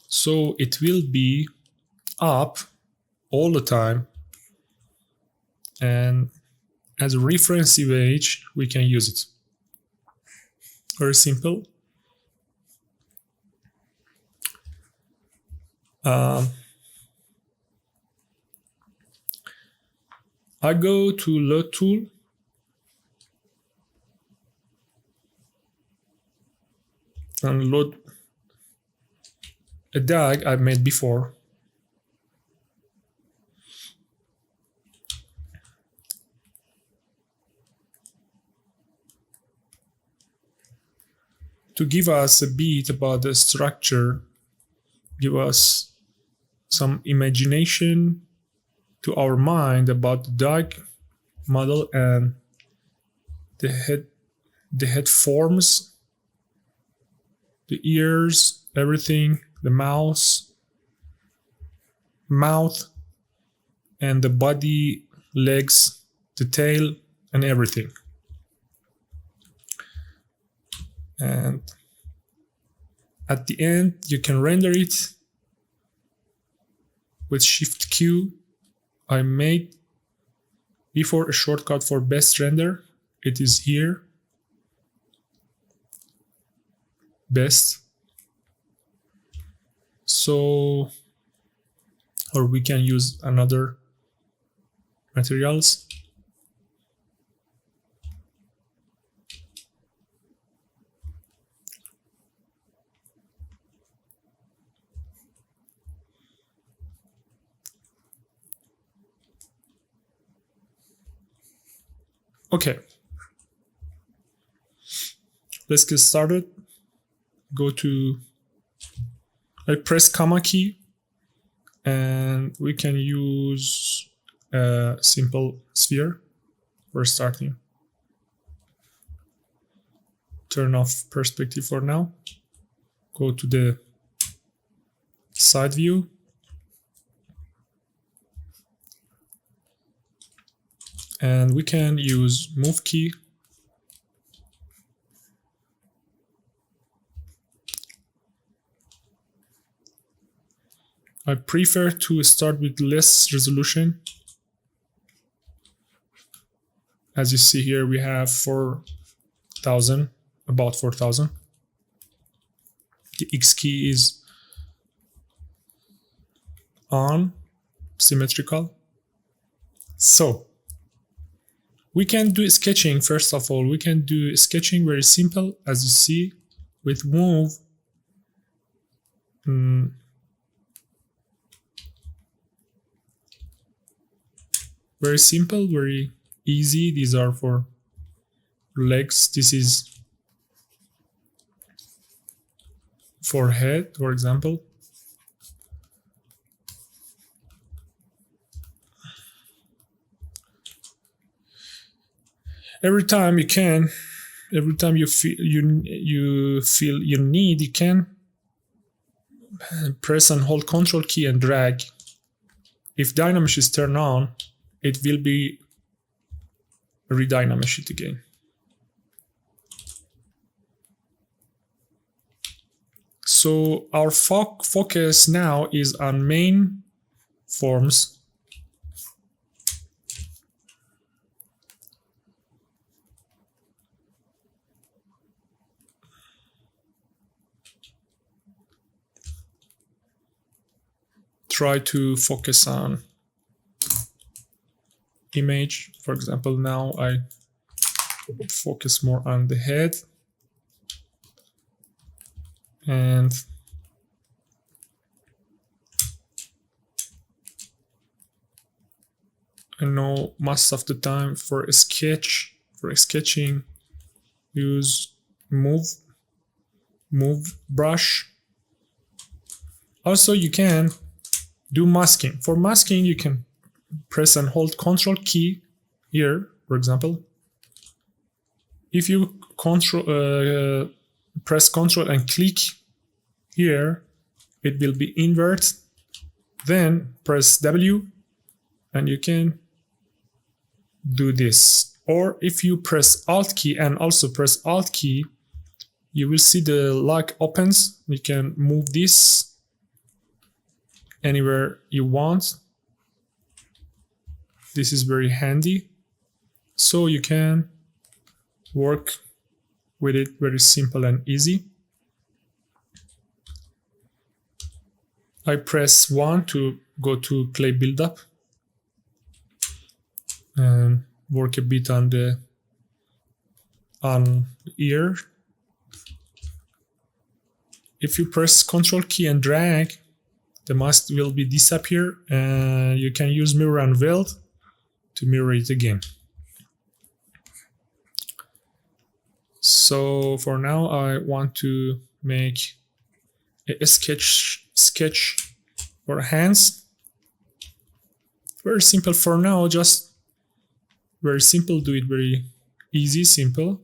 So it will be up all the time. And as a reference image, we can use it. Very simple. I go to Load Tool, and load a DAG I made before. To give us a bit about the structure, give us some imagination to our mind about the dog model and the head forms, the ears, everything, the mouth, and the body, legs, the tail, and everything. And at the end, you can render it with Shift Q. I made before a shortcut for best render. It is here. Best. So, or we can use another materials. Okay, let's get started. Go to, I press comma key, and we can use a simple sphere for starting. Turn off perspective for now. Go to the side view. And we can use move key. I prefer to start with less resolution. As you see here, we have 4,000, about 4,000. The X key is on, symmetrical. So we can do sketching. First of all, we can do sketching very simple, as you see, with move. Very simple, very easy. These are for legs. This is for head, for example. Every time you can, every time you feel you need, you can press and hold Control key and drag. If Dynamesh is turned on, it will be re-Dynamesh it again. So our focus now is on main forms. Try to focus on image. For example, now I focus more on the head. And I know most of the time for a sketch, for sketching, use move brush. Also, you can do masking. For masking, you can press and hold Control key here, for example. If you press Control and click here, it will be invert. Then press W and you can do this. Or if you press Alt key and also press Alt key, you will see the lock opens. You can move this anywhere you want. This is very handy. So you can work with it very simple and easy. I press 1 to go to clay buildup and work a bit on the ear. If you press Control key and drag, the mask will be disappear, and you can use mirror and weld to mirror it again. So for now, I want to make a sketch for hands. Very simple for now, just very simple. Do it very easy, simple,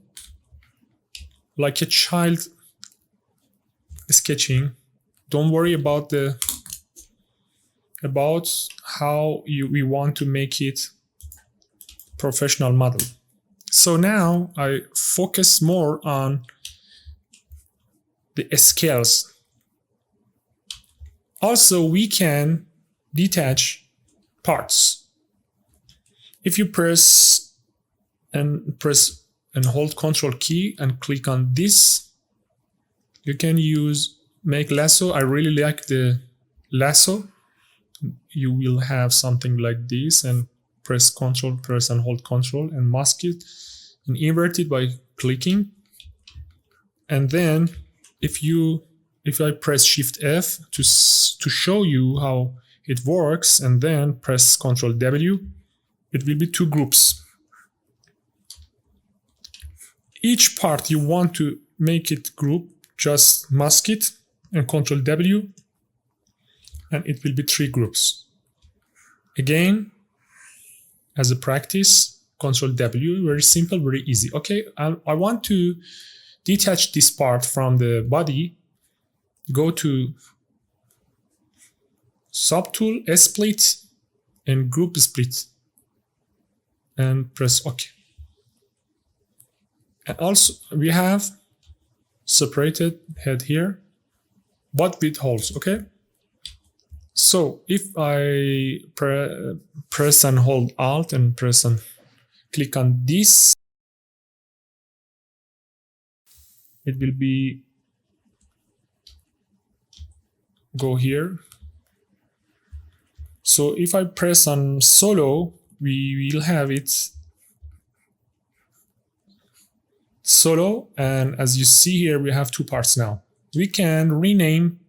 like a child sketching. Don't worry about how we want to make it professional model. So now I focus more on the scales. Also, we can detach parts. If you press and hold Control key and click on this, you can use make lasso. I really like the lasso. You will have something like this, and press Control, press and hold Control and mask it and invert it by clicking. And then if I press Shift F to show you how it works, and then press Control W, it will be 2 groups. Each part you want to make it group, just mask it and Control W, and it will be 3 groups. Again, as a practice, Control W, very simple, very easy. Okay, I want to detach this part from the body. Go to Subtool, Split, and Group Split, and press OK. And also, we have separated head here, but with holes, okay? So if I press and hold Alt and press and click on this, it will be go here. So if I press on solo, we will have it solo, and as you see here, we have 2 parts now. We can rename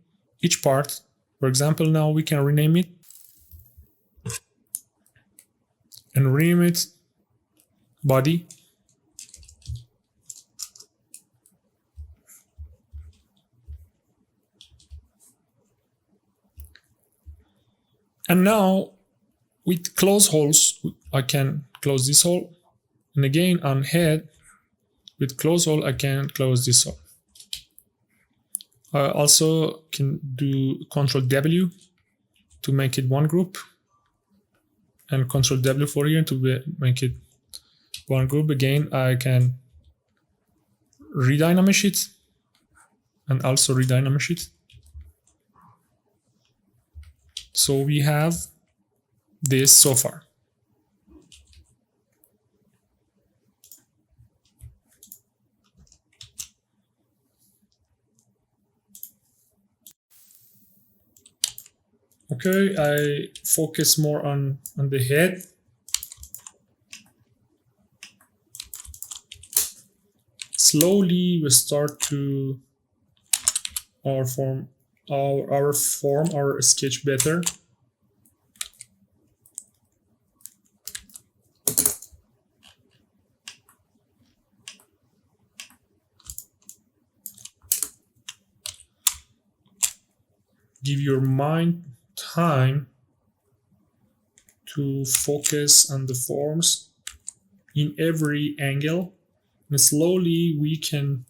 each part. For example, now we can rename it and rename it body. And now with close holes, I can close this hole, and again on head with close hole, I can close this hole. I also can do Control W to make it 1 group, and Control W for here to make it 1 group. Again, I can redynamic it and also redynamic it. So we have this so far. Okay, I focus more on the head. slowly we start to our sketch better. Give your mind time to focus on the forms in every angle, and slowly we can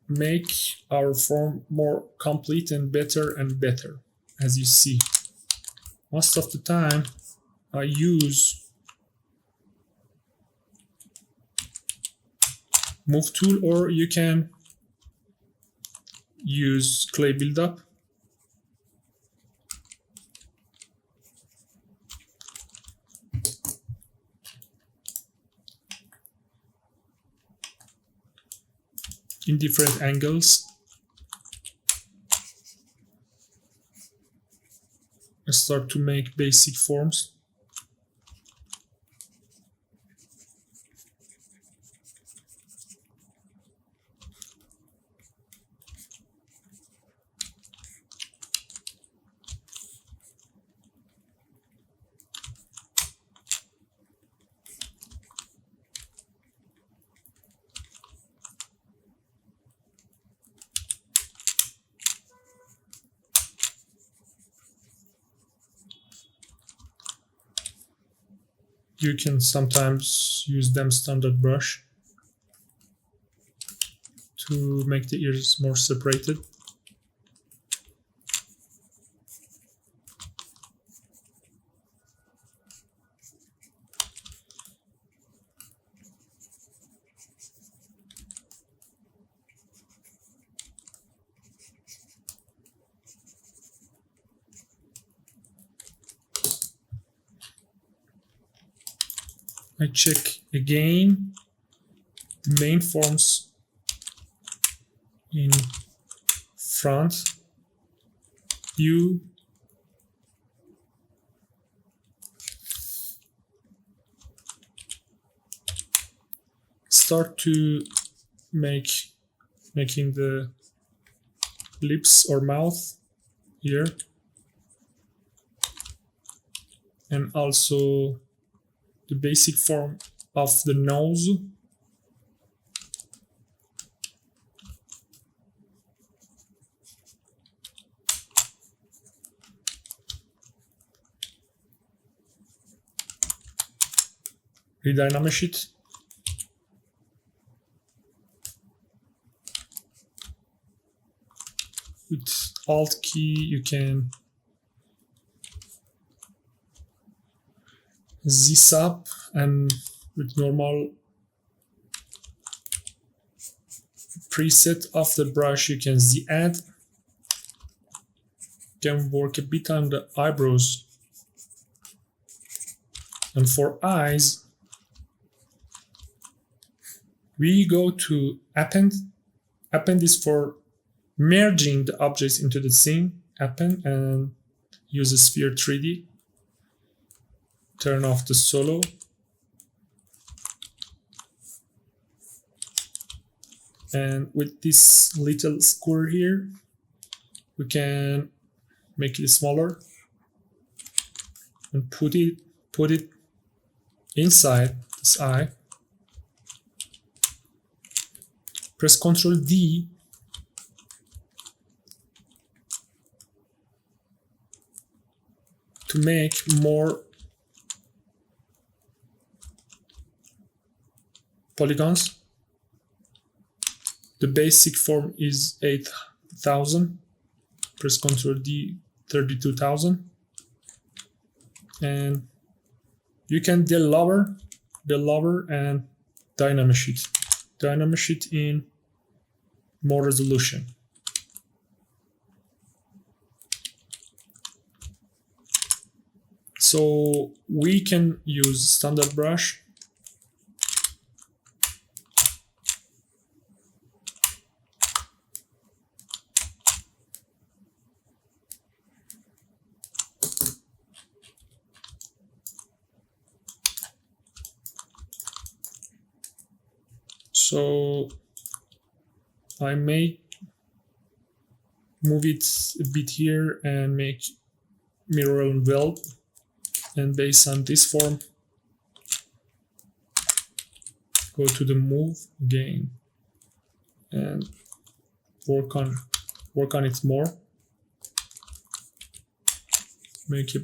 make our form more complete and better, as you see. Most of the time I use move tool, or you can use clay buildup. In different angles. I start to make basic forms. You can sometimes use them standard brush to make the ears more separated. I check again the main forms in front view. Start to making the lips or mouth here, and also the basic form of the nose. Redynamic it. With Alt key you can Z up, and with normal preset of the brush you can Z add. Can work a bit on the eyebrows. And for eyes we go to append. Append is for merging the objects into the scene. Append, and use a sphere 3D. Turn off the solo. And with this little square here, we can make it smaller and put it inside this eye. Press Ctrl D to make more polygons. The basic form is 8,000. Press Ctrl D, 32,000. And you can lower and dynamic sheet. Dynamic sheet in more resolution. So we can use standard brush. So I may move it a bit here and make mirror and weld, and based on this form, go to the move again and work on it more. Make a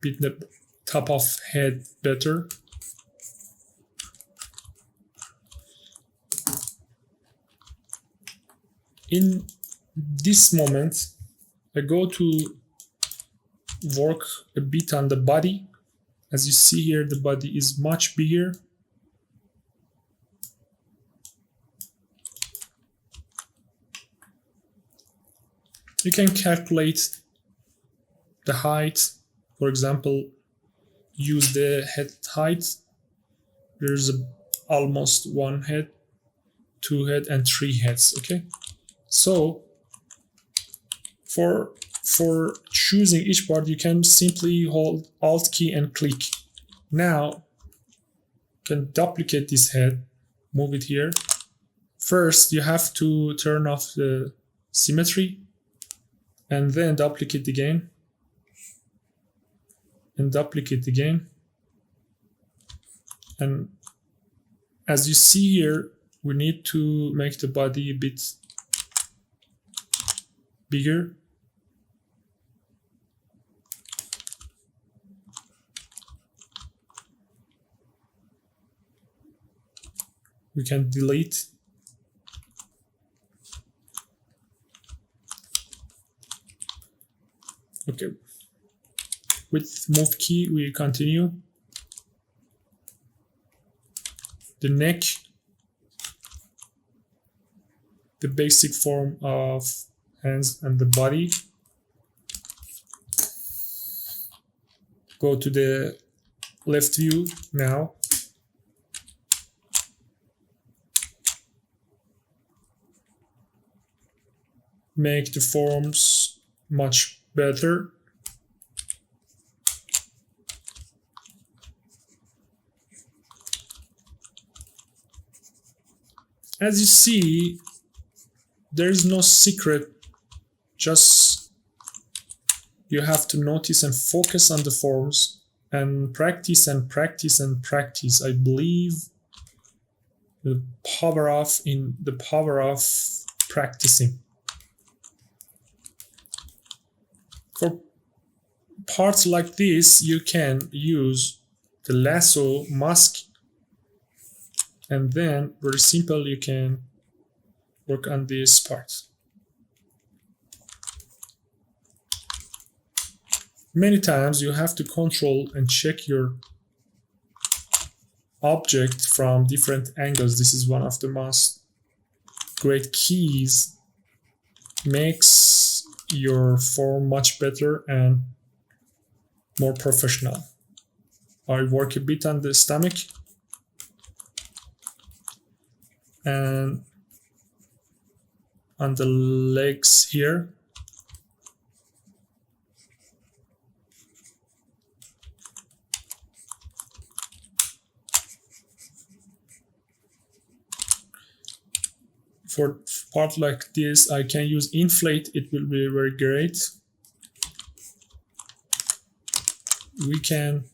bit the top of head better. In this moment, I go to work a bit on the body. As you see here, the body is much bigger. You can calculate the height. For example, use the head height. There's almost 1 head, 2 head, and 3 heads. Okay, so for choosing each part, you can simply hold Alt key and click. Now you can duplicate this head, move it here. First, you have to turn off the symmetry, and then duplicate again, and duplicate again. And as you see here, we need to make the body a bit bigger. We can delete. Okay. With move key, we continue. The neck, the basic form of hands and the body. Go to the left view now. Make the forms much better. As you see, there is no secret, just you have to notice and focus on the forms and practice and practice and practice. I believe the power of practicing. For parts like this, you can use the lasso mask, and then very simple, you can work on this part. Many times you have to control and check your object from different angles. This is one of the most great keys. Makes your form much better and more professional. I work a bit on the stomach and on the legs here. For part like this, I can use inflate. It will be very great. We can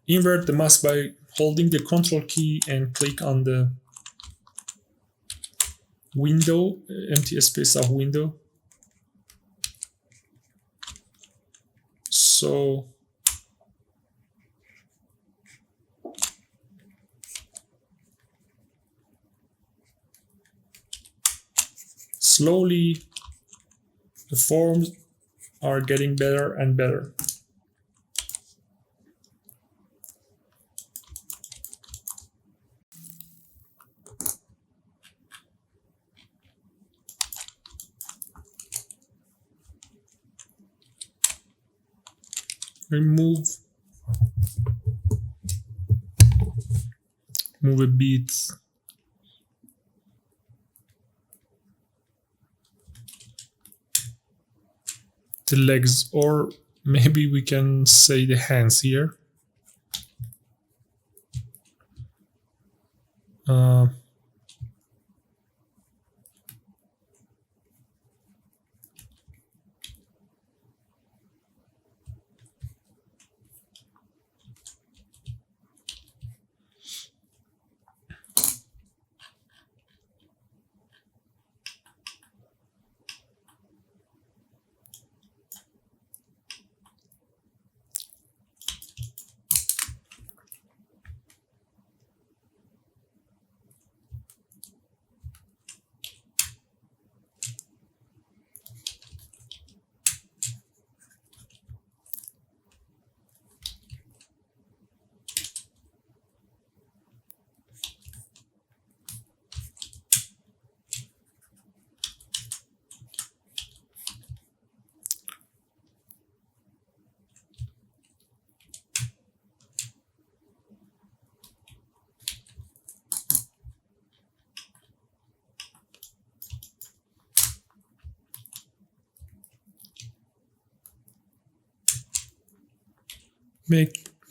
invert the mask by holding the Control key and click on the window, empty space of window. So slowly the forms are getting better and better. Move a bit the legs, or maybe we can say the hands here.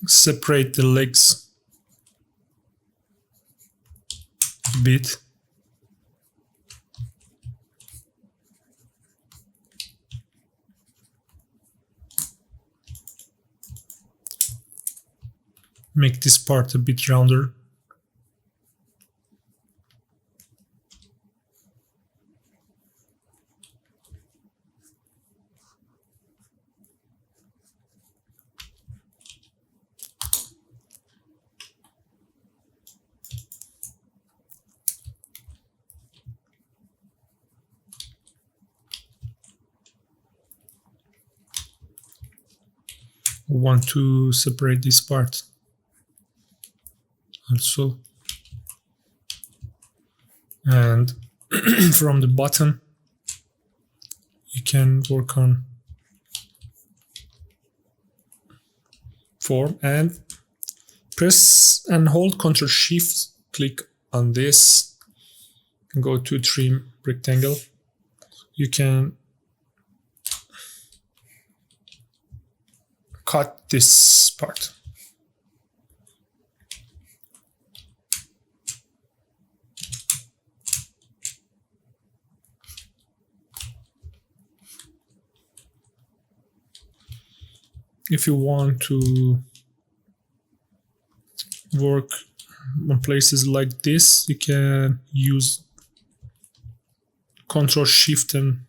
separate the legs a bit. Make this part a bit rounder. Want to separate this part also, and from the bottom you can work on form and press and hold Ctrl Shift, click on this, go to trim rectangle. You can cut this part. If you want to work on places like this, you can use Ctrl Shift and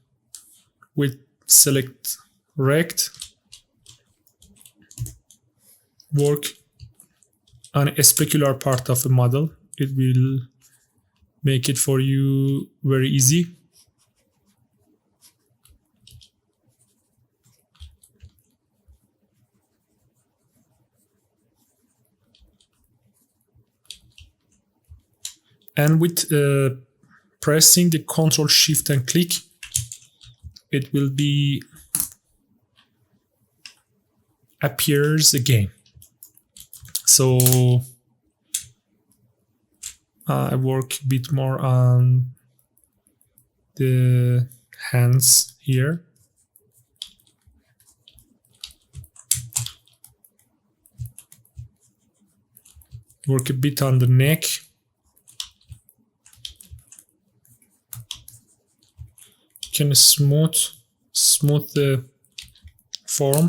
with select rect, work on a specular part of a model. It will make it for you very easy. And with pressing the Ctrl Shift and click, it will be appears again. So I work a bit more on the hands here. Work a bit on the neck. Can smooth the form.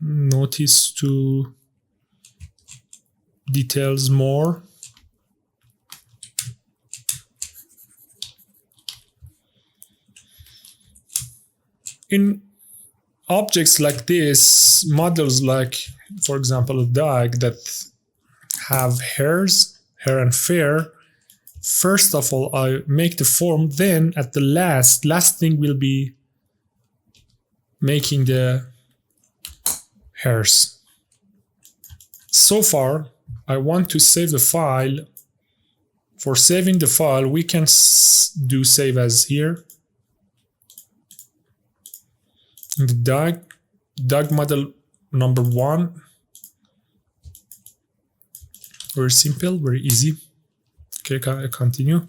Notice to details more. In objects like this, models like, for example, a dog that have hair and fur, first of all, I make the form, then at the last thing will be making the hairs. So far, I want to save the file. For saving the file, we can do save as here. The dog model number 1. Very simple, very easy. Okay, I continue.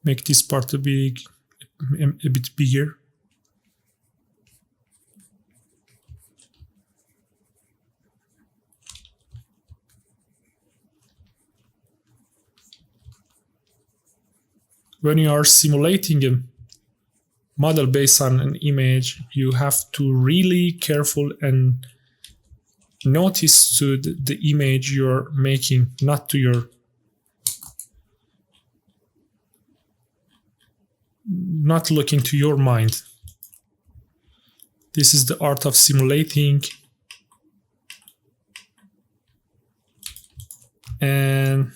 Make this part a bit bigger. When you are simulating a model based on an image, you have to really careful and notice to the image you're making, not to your not looking to your mind. This is the art of simulating, and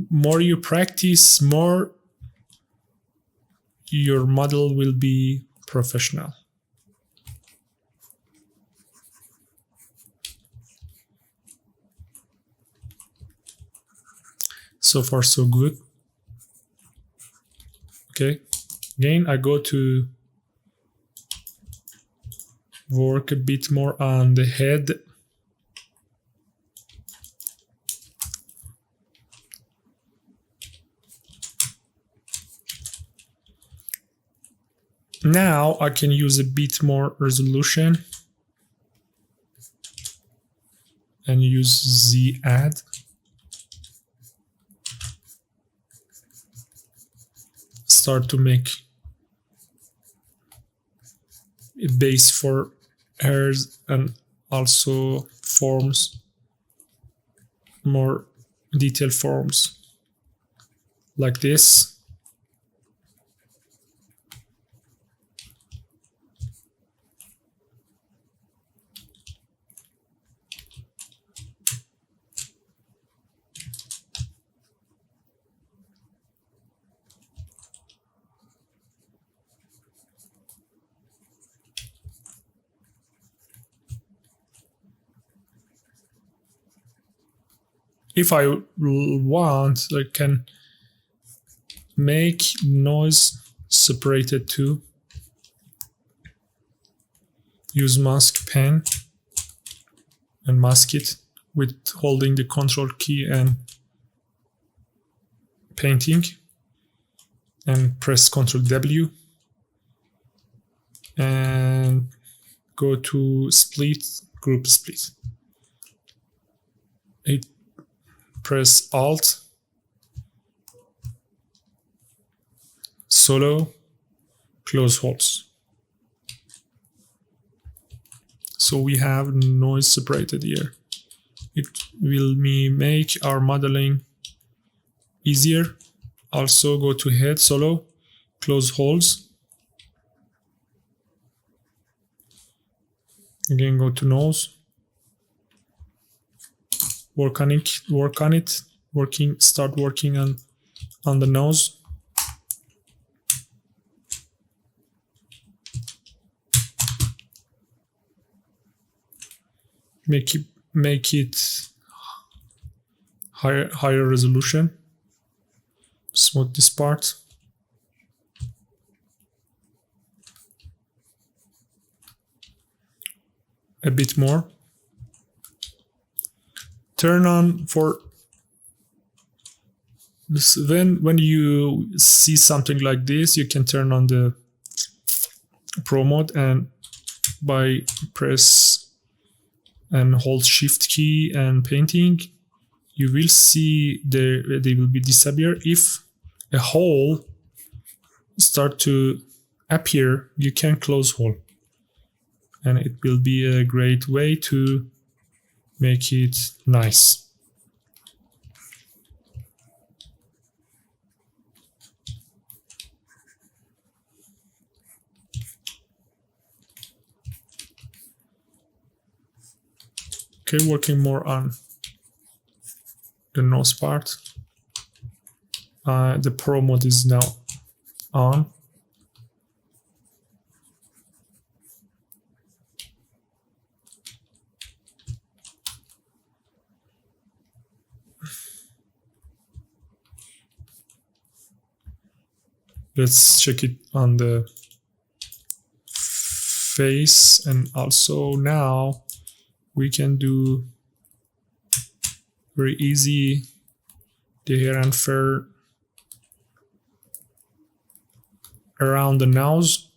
more you practice, more your model will be professional. So far, so good. Okay, again, I go to work a bit more on the head Now I can use a bit more resolution and use Z add. Start to make a base for hairs and also forms, more detailed forms like this. If I want, I can make noise separated too. Use mask pen and mask it with holding the Control key and painting, and press Ctrl W and go to split, group split. Press Alt, solo, close holes. So we have noise separated here. It will make our modeling easier. Also go to head, solo, close holes. Again, go to nose. Start working on the nose. Make it higher resolution. Smooth this part. A bit more. Turn on for this. Then when you see something like this, you can turn on the Pro mode, and by press and hold Shift key and painting, you will see they will be disappear. If a hole start to appear, you can close hole, and it will be a great way to make it nice. Okay, working more on the nose part. The Pro mode is now on. Let's check it on the face, and also now we can do very easy the hair and fur around the nose.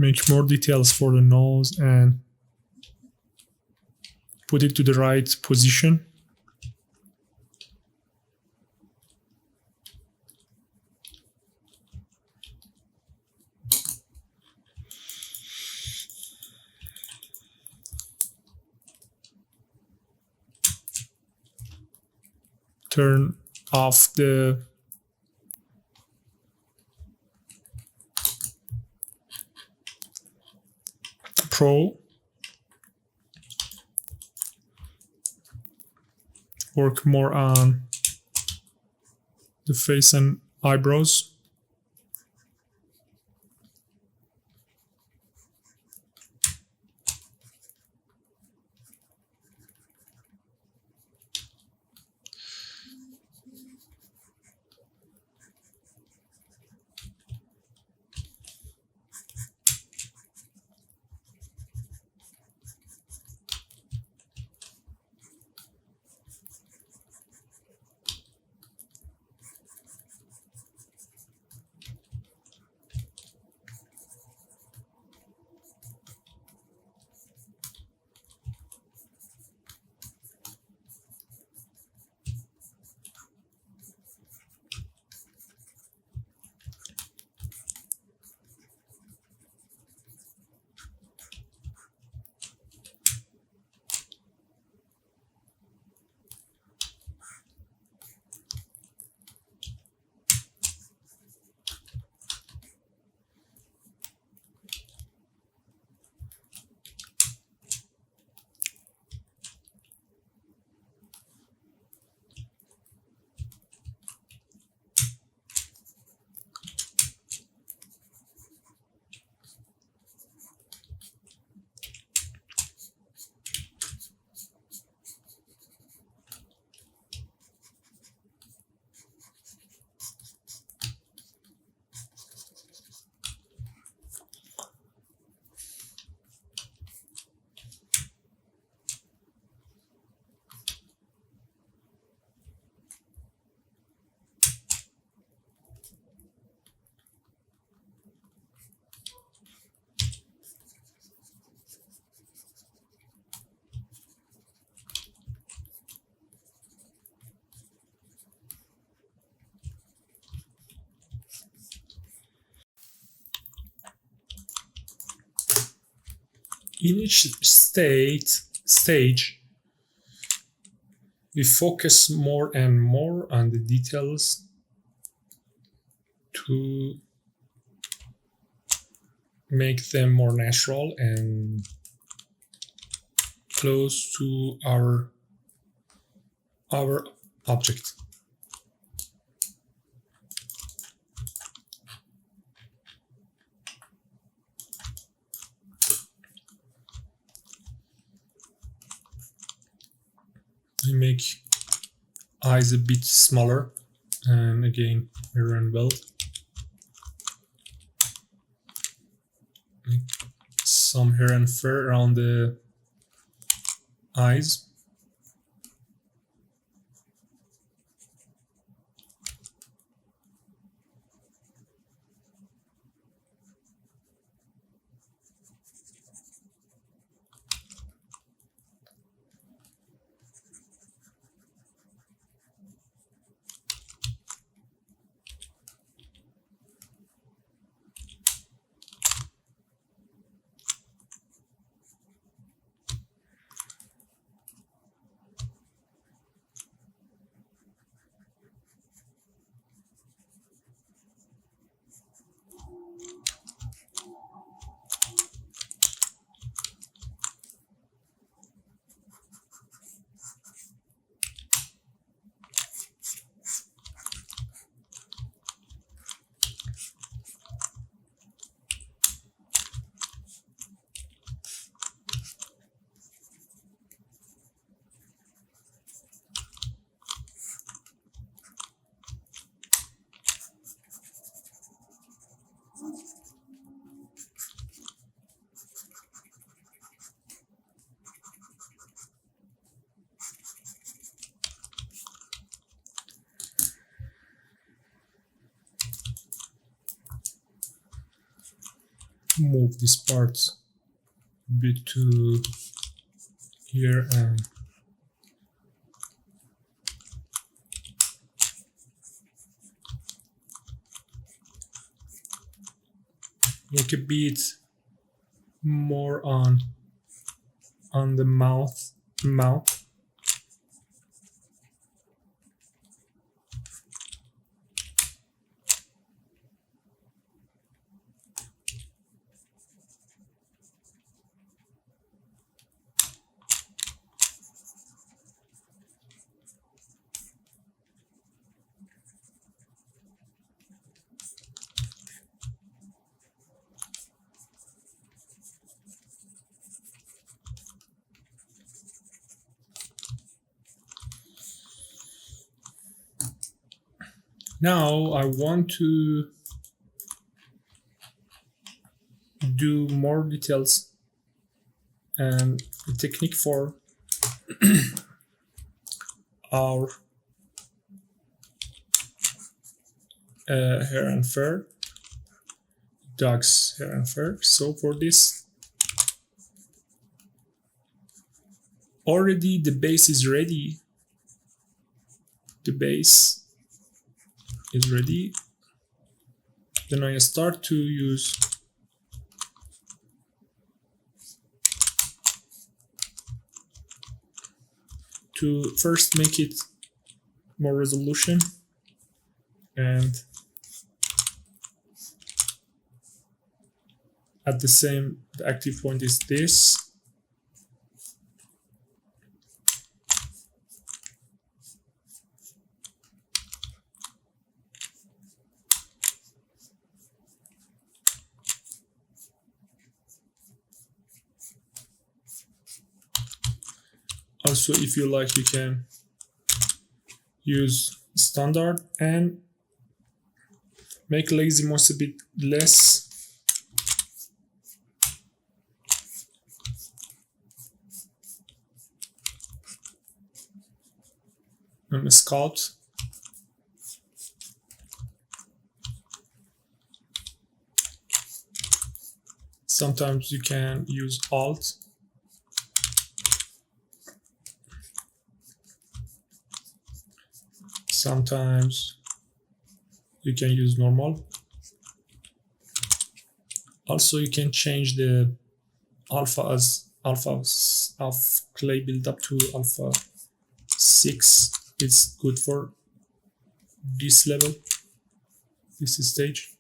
Make more details for the nose and put it to the right position. Turn off the Pro. Work more on the face and eyebrows. In each stage, we focus more and more on the details to make them more natural and close to our object. We make eyes a bit smaller, and again mirror and weld. Make some hair and fur around the eyes. Move this part a bit to here and look a bit more on the mouth. Now I want to do more details, and the technique for our hair and fur, dog's hair and fur. So for this, already the base is ready. The base is ready. Then I start to use to first make it more resolution, and at the same, the active point is this. Also, if you like, you can use standard and make lazy mouse a bit less. And Sculpt. Sometimes you can use Alt. Sometimes you can use normal. Also, you can change the alpha as alpha of clay build up to alpha 6 is good for this level, this stage.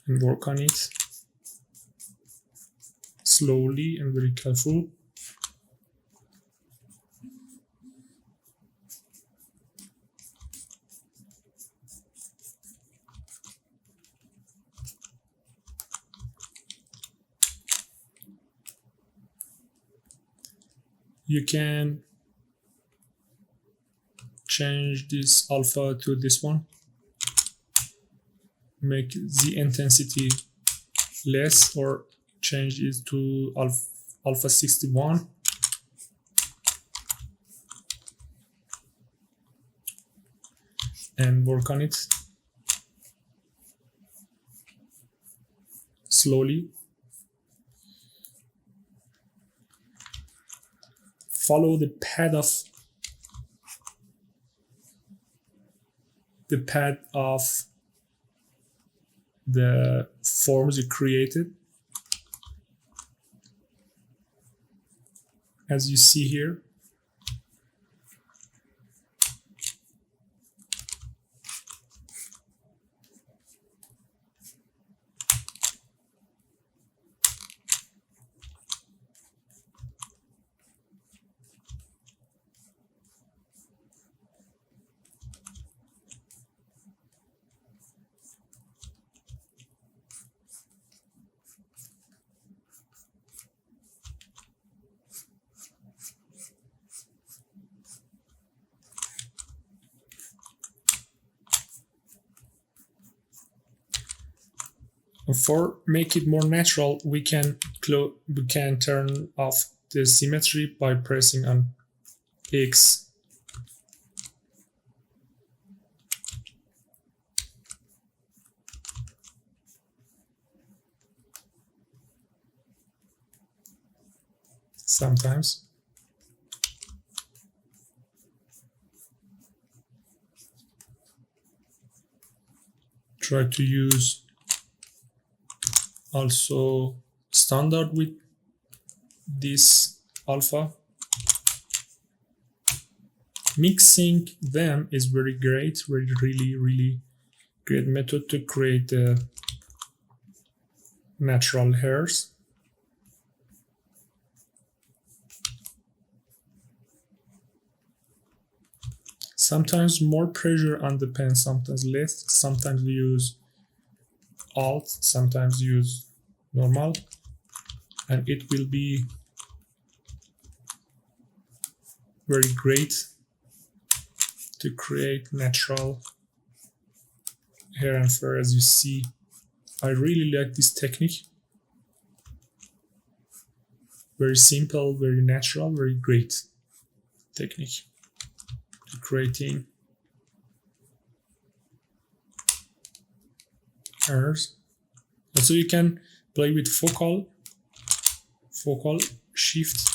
And work on it slowly and very careful. You can change this alpha to this one, make the intensity less, or change it to alpha 61. And work on it slowly. Follow the path of the forms you created, as you see here. For make it more natural, we can turn off the symmetry by pressing on X. Sometimes. Try to use also standard with this alpha. Mixing them is very great, really great method to create the natural hairs. Sometimes more pressure on the pen, sometimes less. Sometimes we use Alt, sometimes use normal, and it will be very great to create natural hair and fur. As you see, I really like this technique. Very simple, very natural, very great technique to creating hairs. Also, you can play with focal shift.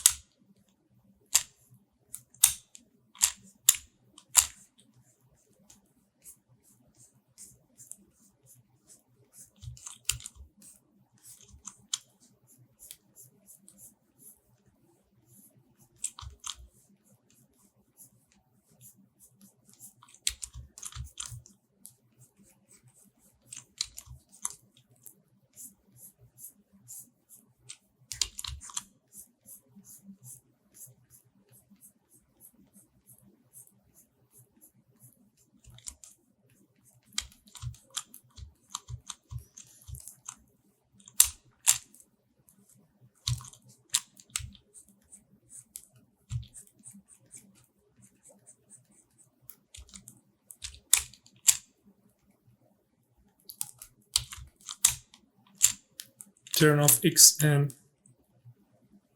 Turn off X and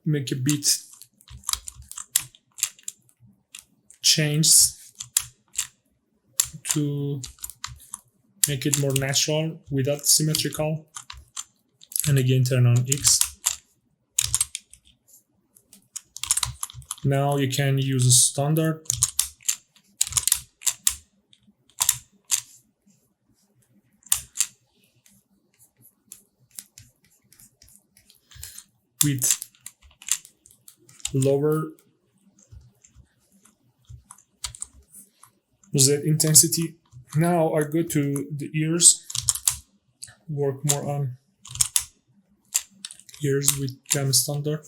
make a bit change to make it more natural without symmetrical, and again turn on X. Now you can use a standard. With lower Z intensity. Now I go to the ears, work more on ears with Cam standard.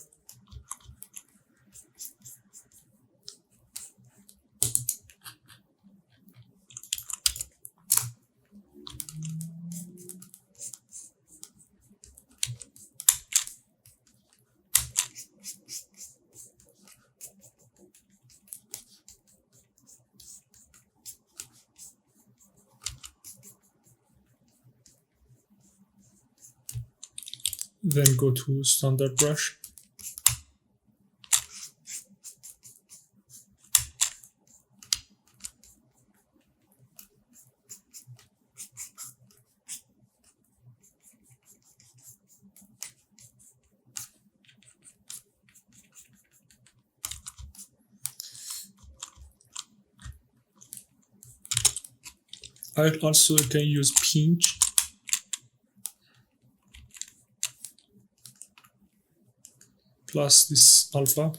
Then go to standard brush. I also can use pinch. Plus this alpha.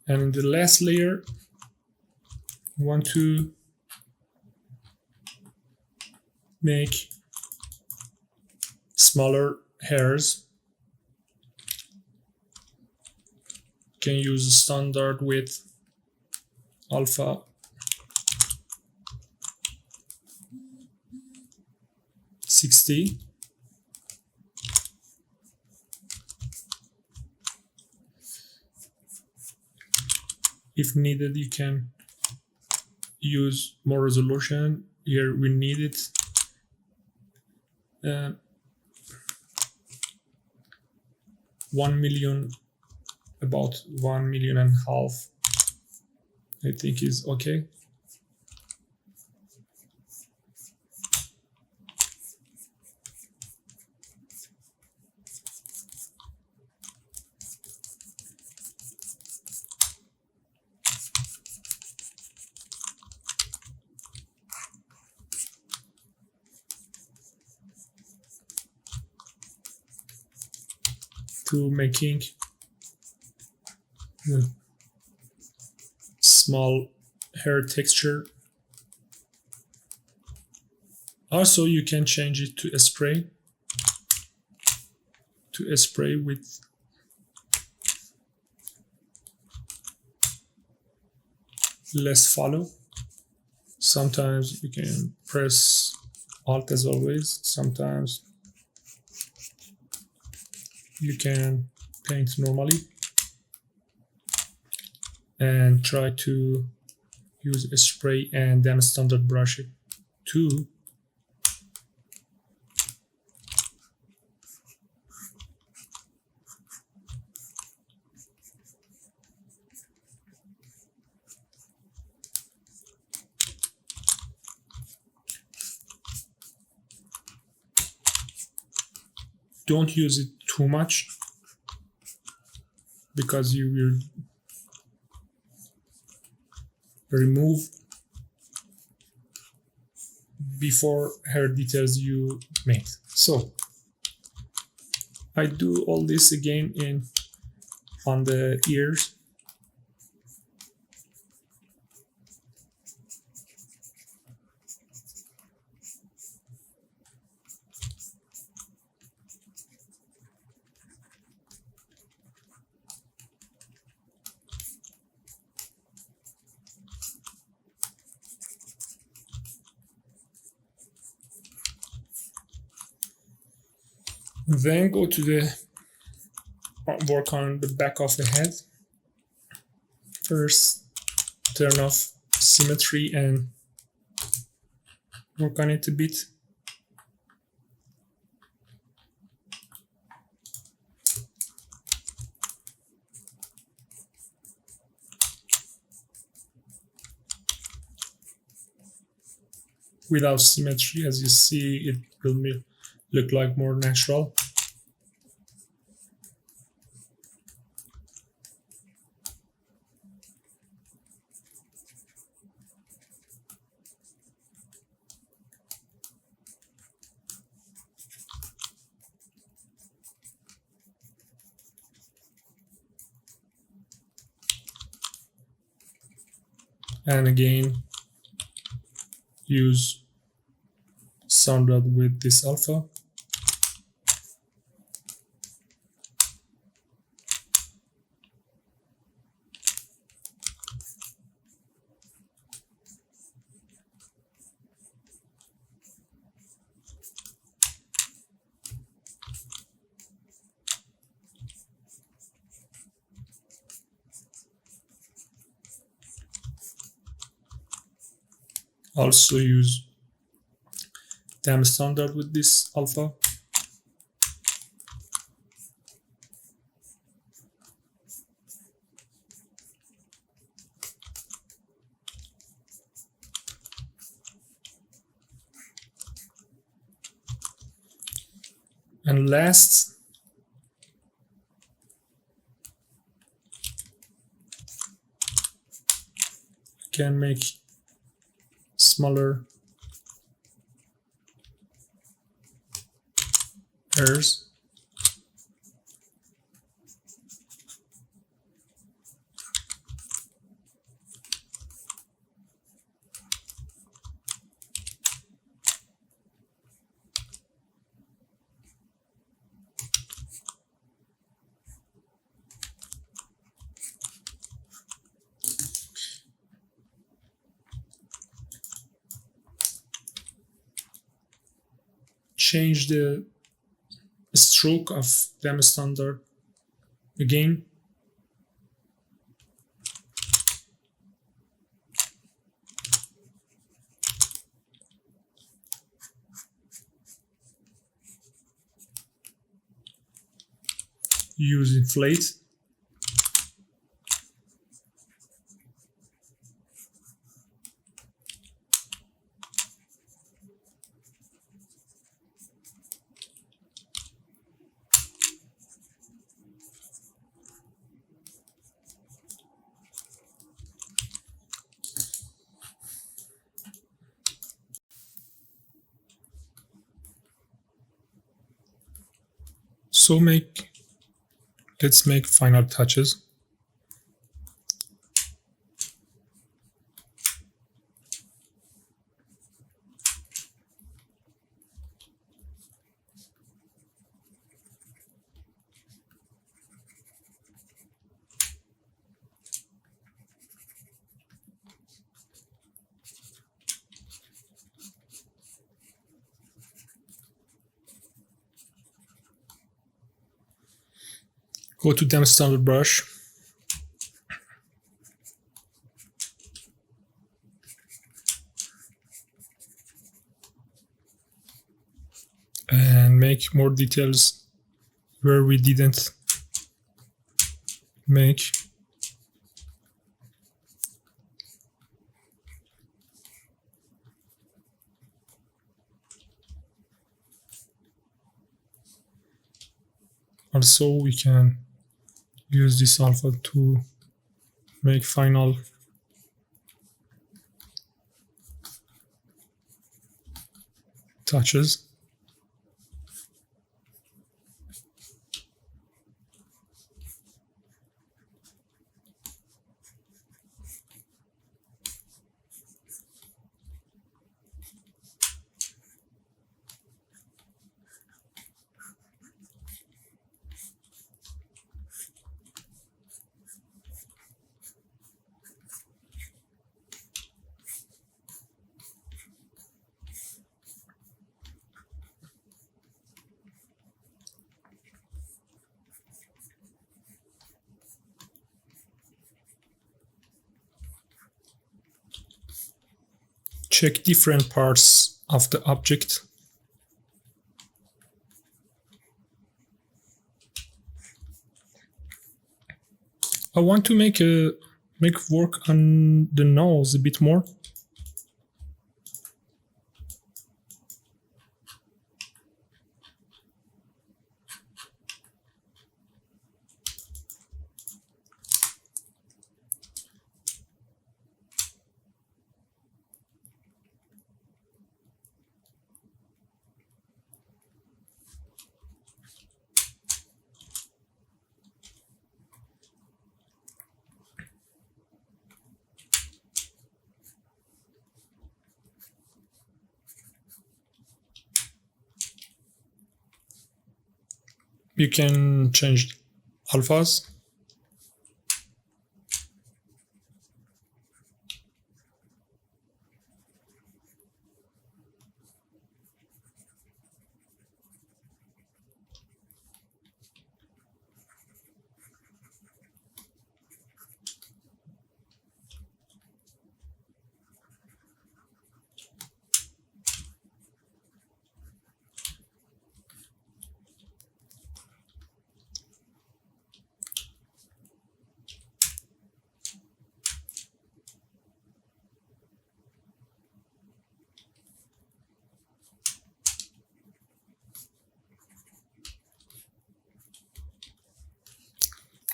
And in the last layer, I want to make smaller hairs. Can use standard with alpha. $60. If needed, you can use more resolution. Here we need it. Uh, 1 million, about 1.5 million, I think is okay. To making small hair texture. Also, you can change it to a spray. To a spray with less follow. Sometimes you can press Alt as always. Sometimes you can paint normally and try to use a spray and then standard brush it too. Don't use it too much because you will remove before hair details you made. So I do all this again on the ears. Then go to the work on the back of the head. First, turn off symmetry and work on it a bit. Without symmetry, as you see, it will look like more natural. And again, use sounded with this alpha. Also use damn standard with this alpha. And last, you can make smaller errors. Change the stroke of them standard again. Use inflate. So let's make final touches. Go to ZBrush. And make more details where we didn't make. Also, we can use this alpha to make final touches. check different parts of the object. I want to make work on the nose a bit more. You can change alphas.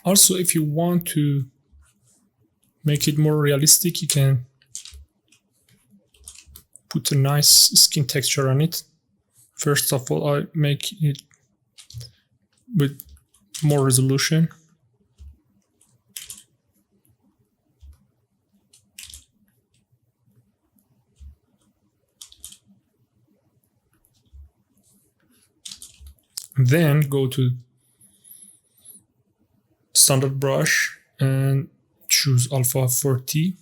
Also, if you want to make it more realistic, you can put a nice skin texture on it. First of all, I make it with more resolution. Then go to standard brush and choose alpha 40.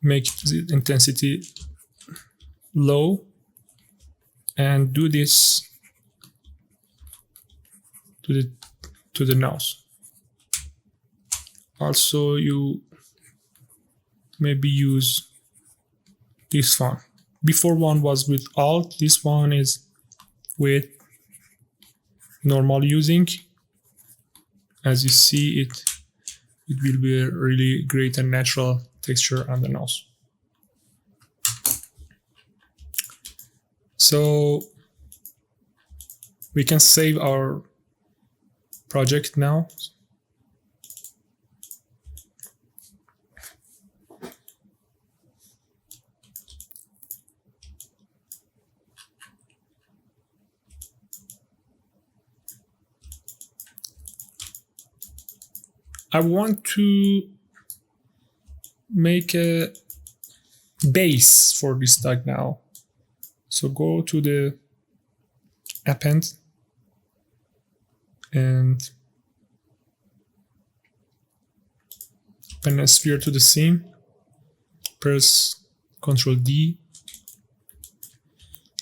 Make the intensity low and do this to the nose. Also, you maybe use this one. Before one was with Alt, this one is with normal using. As you see, it will be a really great and natural texture on the nose. So we can save our project now. I want to make a base for this tag now. So go to the append and append a sphere to the seam. Press Ctrl D.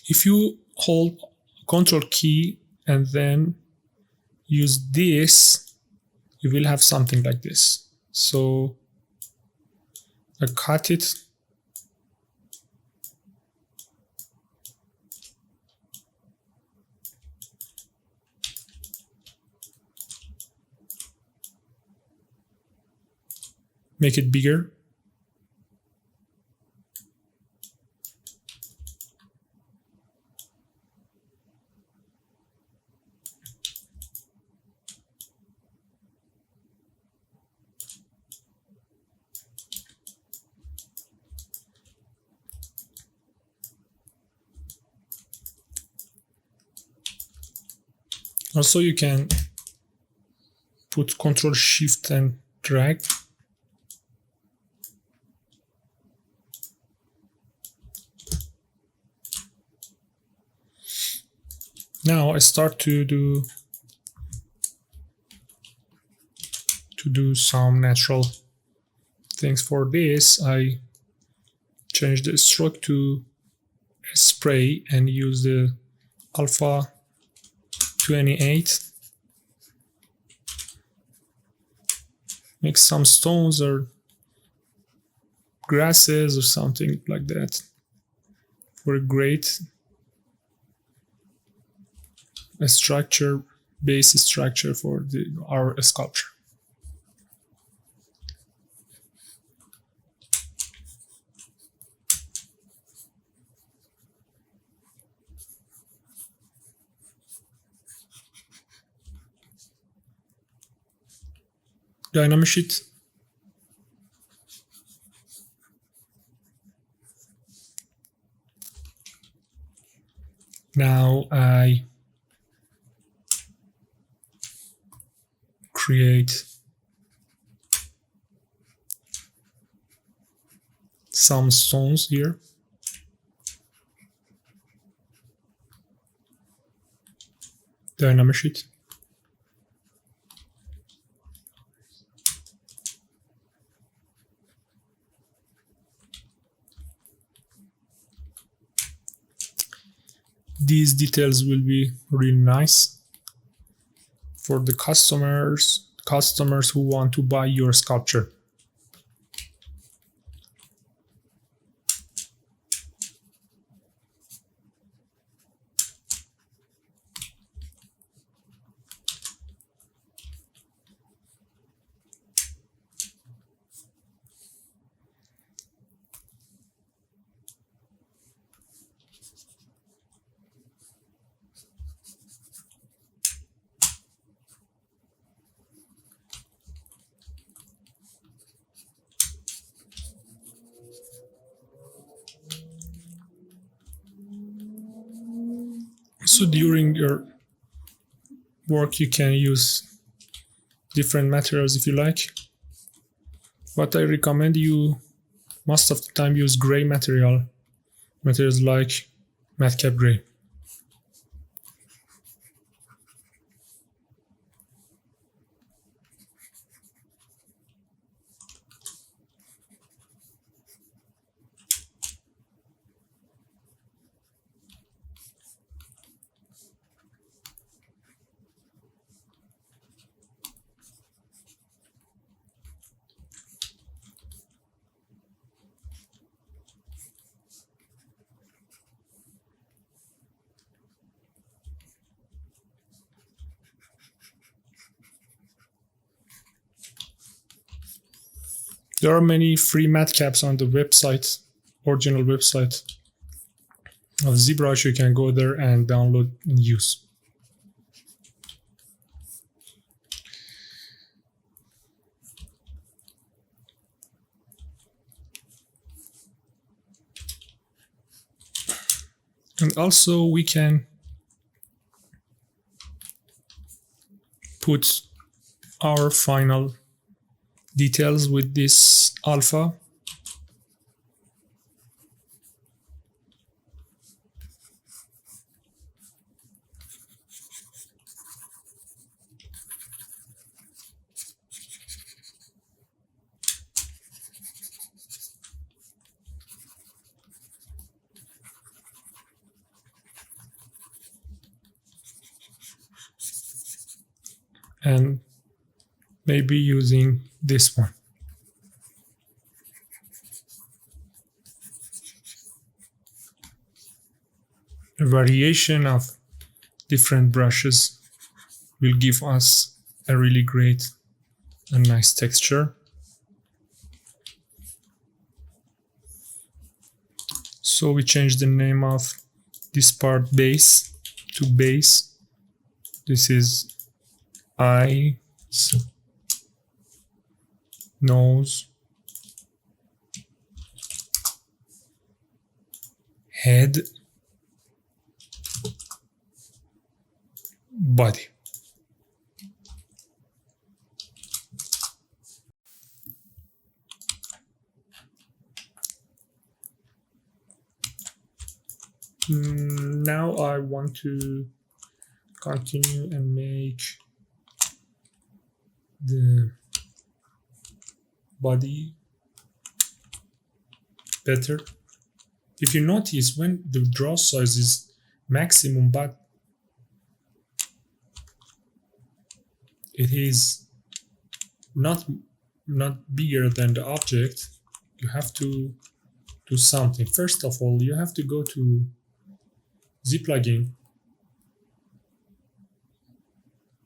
If you hold Ctrl key and then use this, you will have something like this. So I cut it. Make it bigger. Also, you can put Ctrl Shift and drag. Now I start to do some natural things. For this, I change the stroke to spray and use the alpha 28. Make some stones or grasses or something like that for a great structure, base structure for our sculpture. Dynamic sheet. Now I create some stones here. Dynamic sheet. These details will be really nice for the customers who want to buy your sculpture. So during your work you can use different materials if you like, but I recommend you most of the time use gray materials like madcap gray. There are many free madcaps on the website, original website of ZBrush. You can go there and download and use. And also we can put our final details with this alpha. And maybe using this one. A variation of different brushes will give us a really great and nice texture. So we change the name of this part base to base. This is eyes, nose, head, body. Now I want to continue and make the body better. If you notice, when the draw size is maximum but it is not bigger than the object, you have to do something. First of all, you have to go to ZPlugin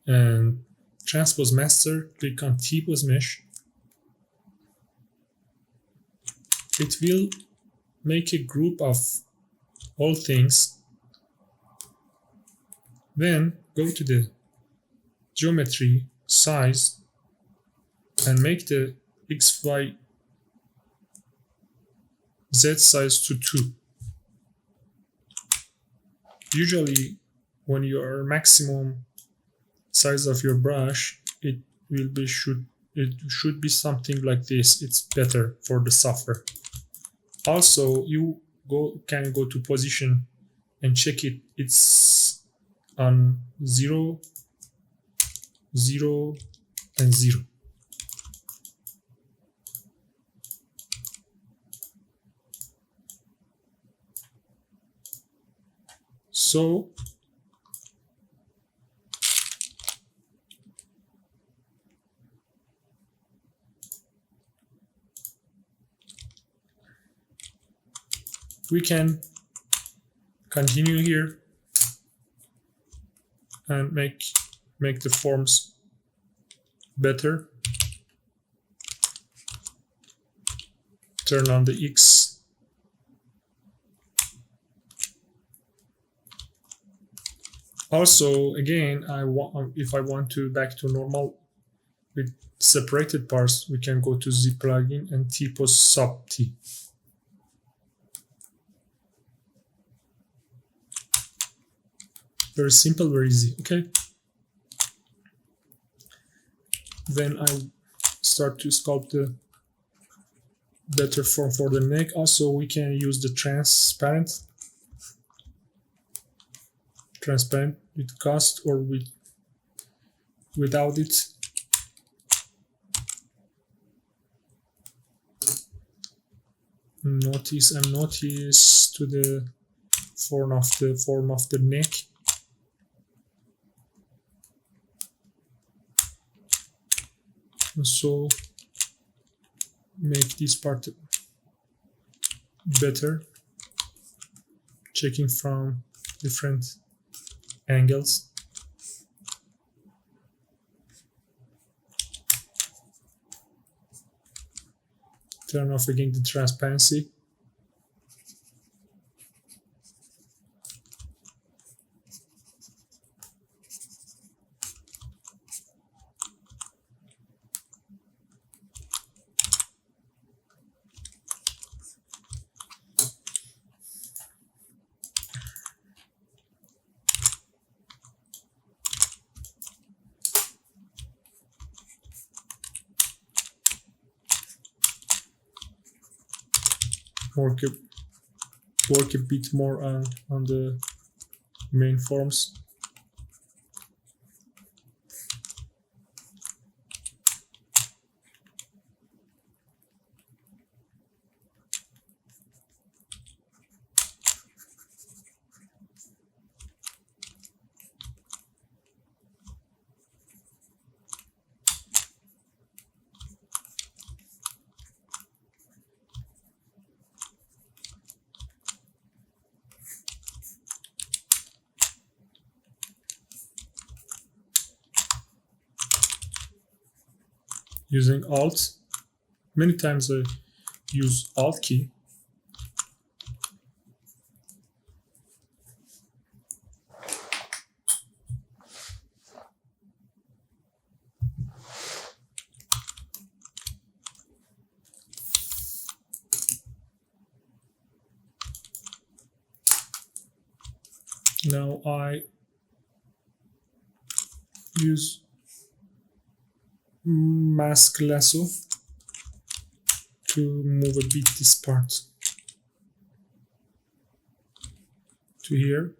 and transpose master, click on T-pose mesh. It will make a group of all things. Then go to the geometry, size, and make the X, Y, Z size to 2. Usually, when you are maximum size of your brush, it should be something like this. It's better for the software. Also, you can go to position and check it. It's on 0, 0, and 0. So we can continue here and make the forms better. Turn on the X. Also, again, if I want to back to normal with separated parts, we can go to ZPlugin and T-pose sub T. Very simple, very easy. Okay. Then I start to sculpt the better form for the neck. Also, we can use the transparent with cast or without it. Notice to the form of the neck. So make this part better, checking from different angles. Turn off again the transparency. Work a bit more on the main forms. Using Alt. Many times I use Alt key. Now I use mask lasso to move a bit this part to here.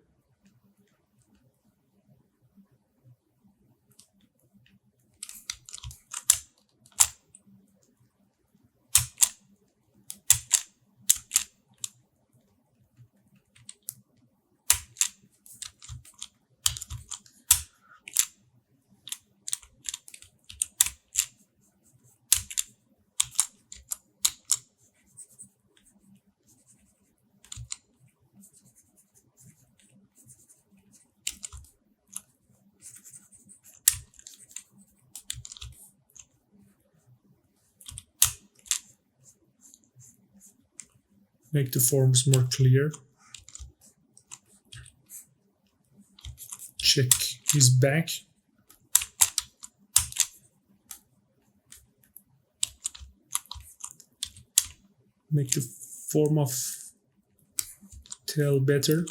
make the forms more clear. Check his back. Make the form of tail better.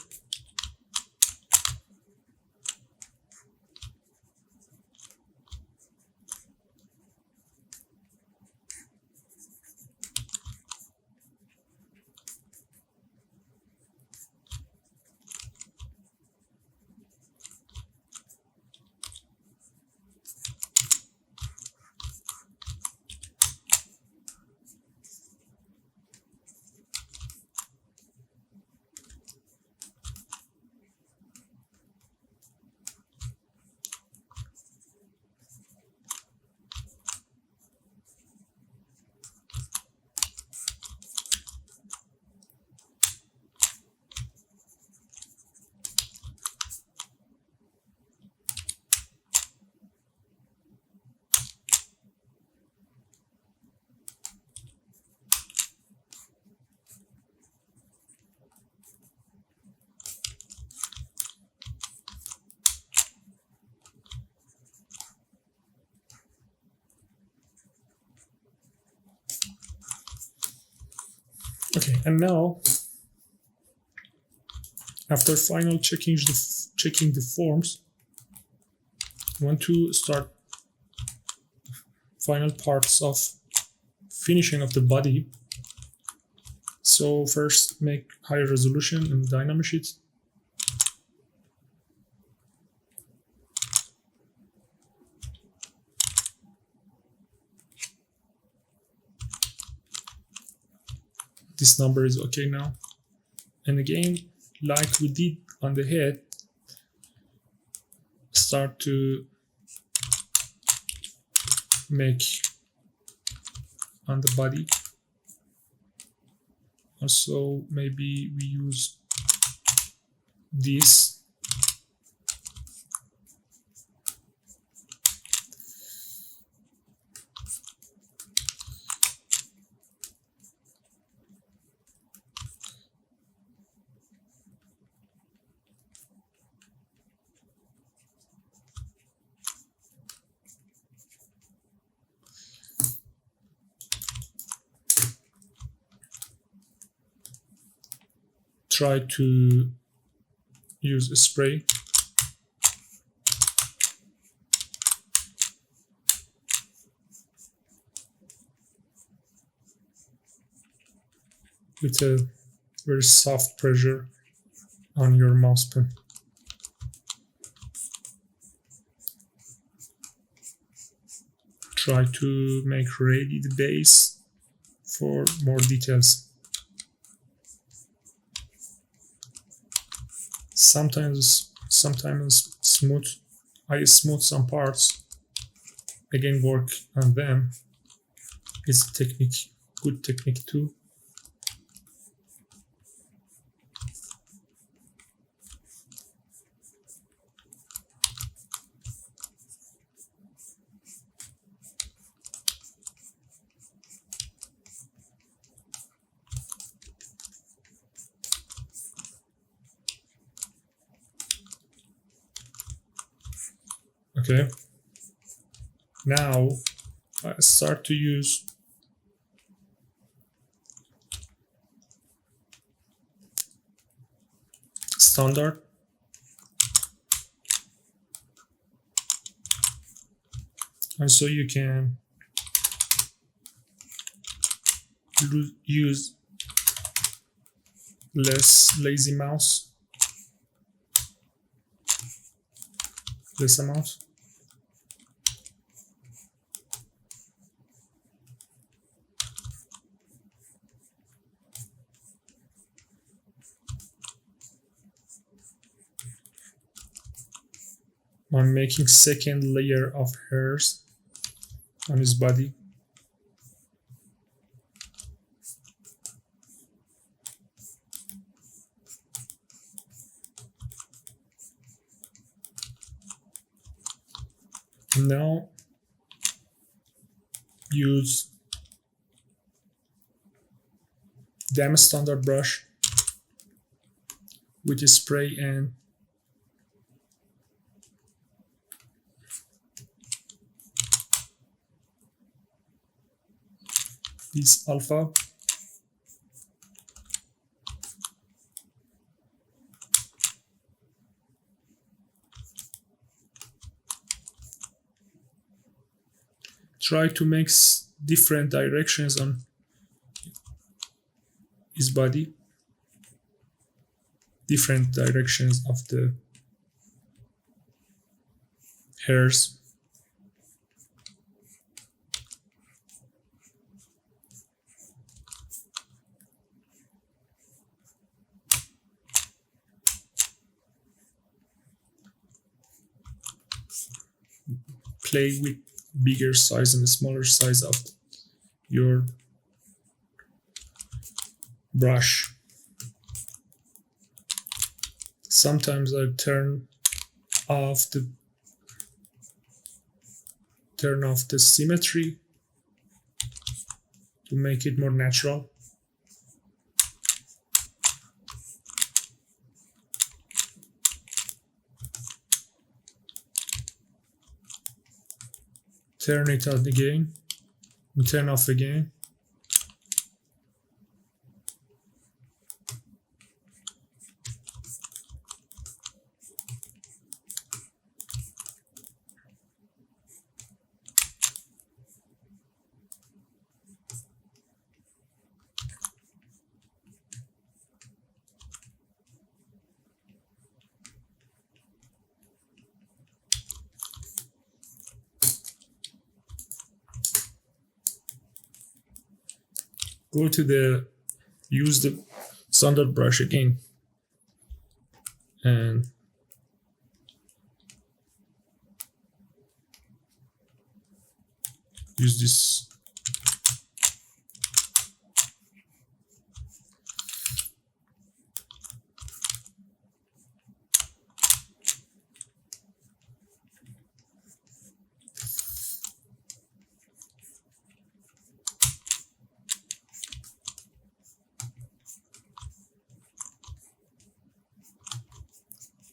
Okay, and now, after final checking the forms, I want to start final parts of finishing of the body. So first, make higher resolution in dynamic sheets. This number is okay now. And again, like we did on the head, start to make on the body. Also, maybe we use this. Try to use a spray. With a very soft pressure on your mouse pen. Try to make ready the base for more details. Sometimes smooth. I smooth some parts. Again, work on them. It's a technique, good technique too. Okay, now I start to use standard. And so you can use less lazy mouse, less amount. I'm making second layer of hairs on his body. Now use damn standard brush with a spray and this alpha. Try to mix different directions on his body, different directions of the hairs. Play with bigger size and smaller size of your brush. Sometimes I turn off the symmetry to make it more natural. Turn it on again, and turn off again. Go to use the standard brush again and use this.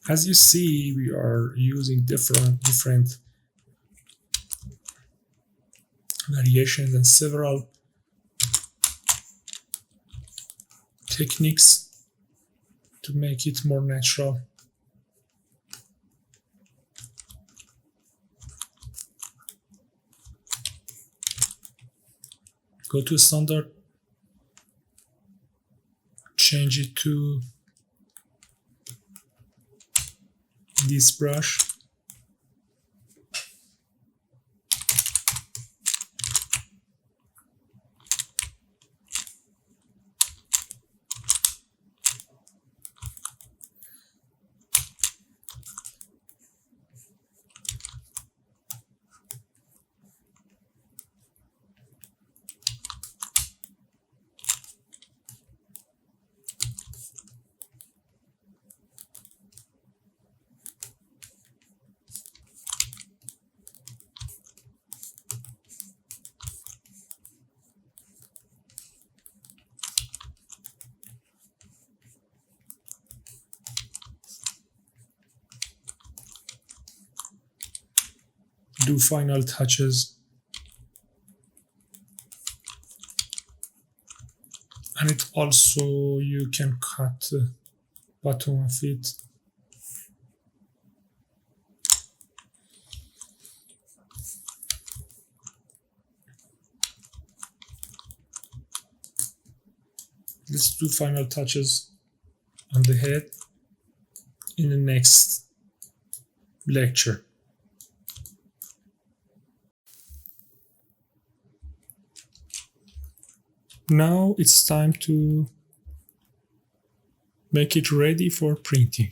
As you see, we are using different variations and several techniques to make it more natural. Go to standard, change it to this brush. Do final touches, and it also you can cut the bottom of it. Let's do final touches on the head in the next lecture. Now it's time to make it ready for printing.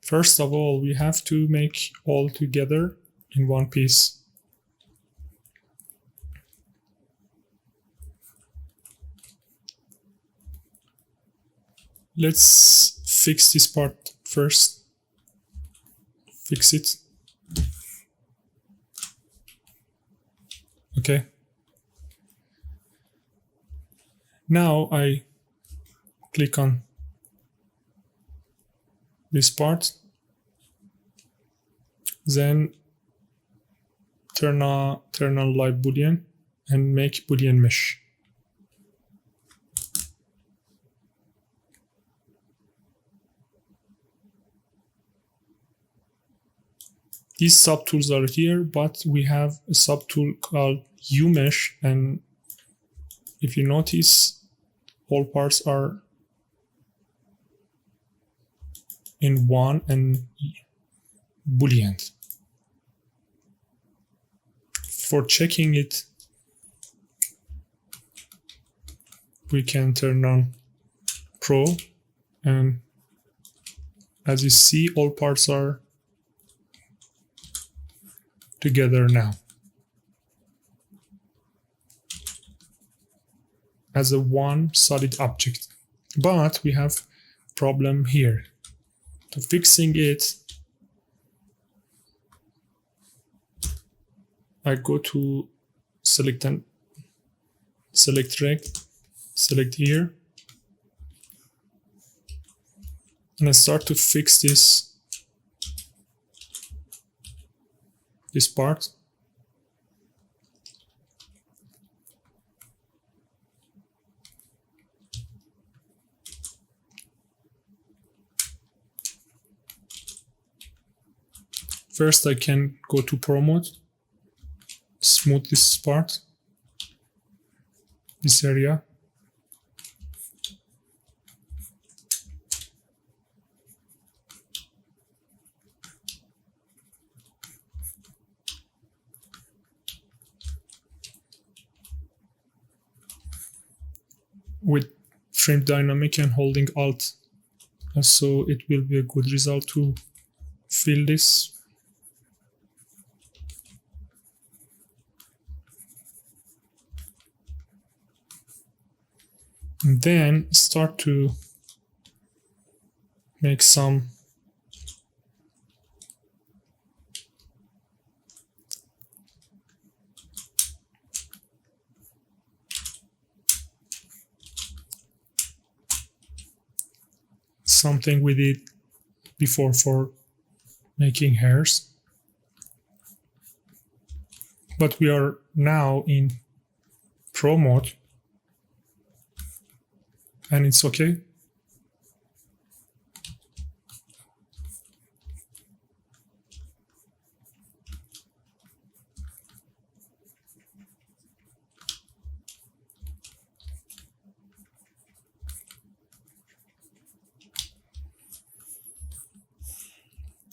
First of all, we have to make all together in one piece. Let's fix this part first. Fix it. Okay. Now I click on this part, then turn on live boolean and make boolean mesh. These subtools are here, but we have a subtool called UMesh, and if you notice, all parts are in one and boolean. For checking it, we can turn on Pro, and as you see, all parts are together now as a one solid object. But we have problem here. To fixing it, I go to select rect, select here, and I start to fix this part. First, I can go to Pro mode, smooth this part, this area. With frame dynamic and holding Alt, so it will be a good result to fill this. And then start to make some something we did before for making hairs, but we are now in Pro mode and it's okay.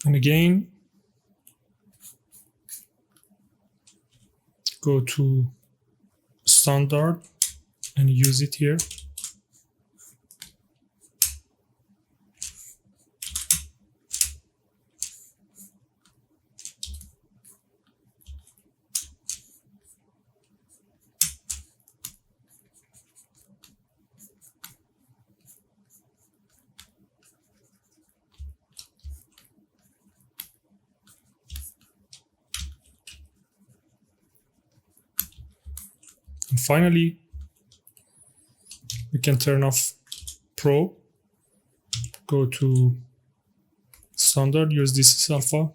And again, go to standard and use it here. And finally, we can turn off Pro, go to standard, use this as alpha.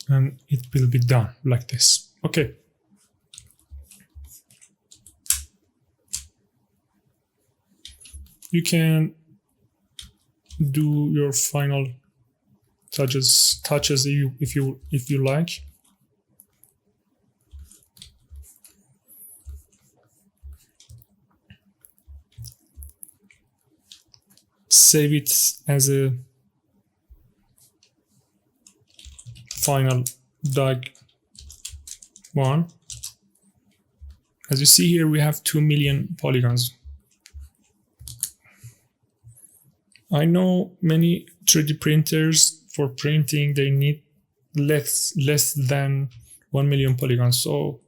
And it will be done like this. Okay. You can do your final touches if you like. Save it as a final DAG one. As you see here, we have 2 million polygons. I know many 3D printers for printing, they need less than 1 million polygons. So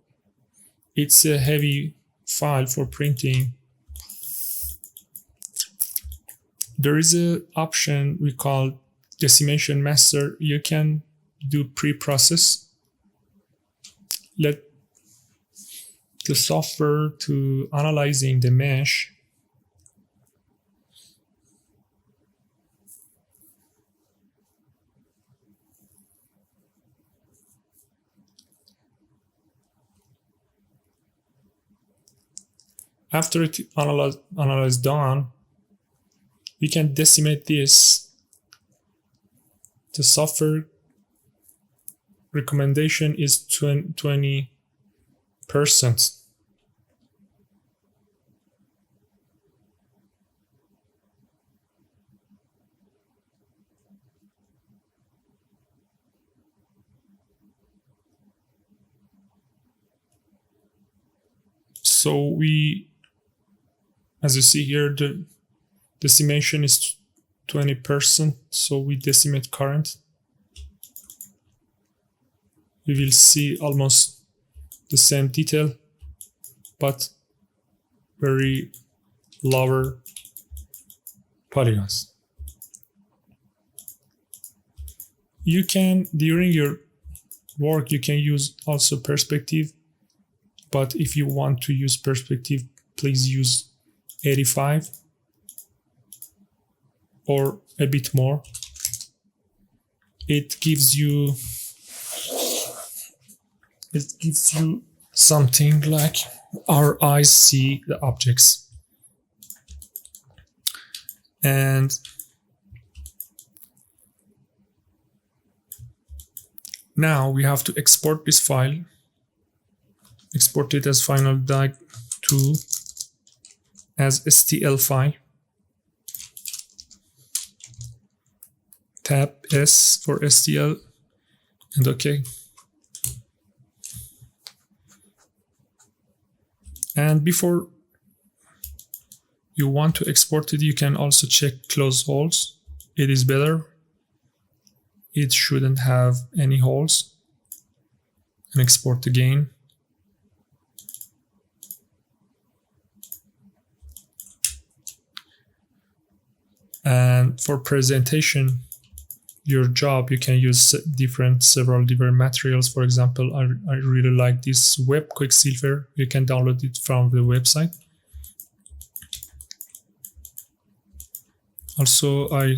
it's a heavy file for printing. There is an option we call decimation master. You can do pre-process. Let the software to analyzing the mesh. After it analyze done, we can decimate this. The software recommendation is 20%. So we, as you see here, the decimation is 20%, so we decimate current. We will see almost the same detail, but very lower polygons. You can, during your work, you can use also perspective, but if you want to use perspective, please use 85 or a bit more. It gives you something like our eyes see the objects. And now we have to export this file. Export it as final DAG 2 as STL file. Tab S for STL and OK. And before you want to export it, you can also check close holes. It is better. It shouldn't have any holes. And export again. And for presentation, your job, you can use several different materials. For example, I really like this web quicksilver. You can download it from the website. Also, I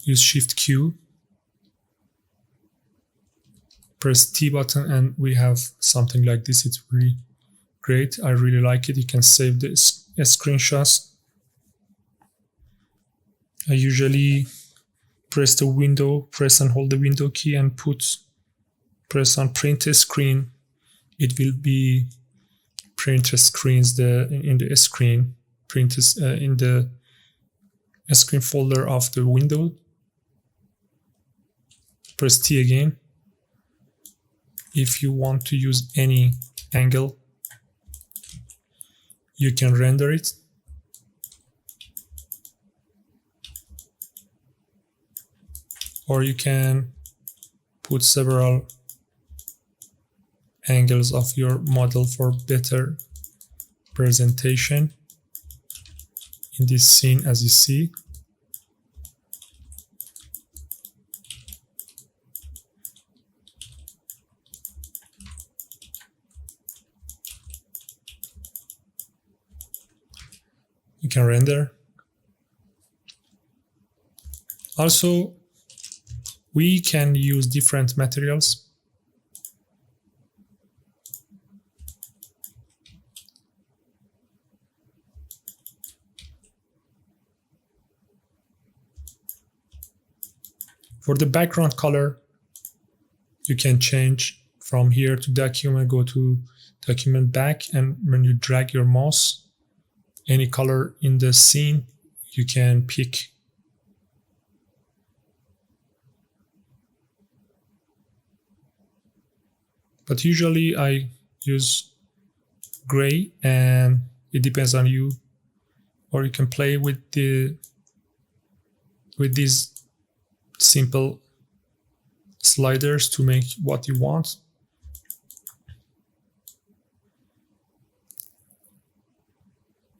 use Shift Q, press T button, and we have something like this. It's really great. I really like it. You can save the screenshots. I usually press the window, press and hold the window key and press on print a screen. It will be print screens in the screen, print in the screen folder of the window. Press T again. If you want to use any angle, you can render it. Or you can put several angles of your model for better presentation in this scene, as you see. You can render. Also, we can use different materials. For the background color, you can change from here to document, go to document back, and when you drag your mouse, any color in the scene, you can pick. But usually I use gray, and it depends on you. Or you can play with the with these simple sliders to make what you want.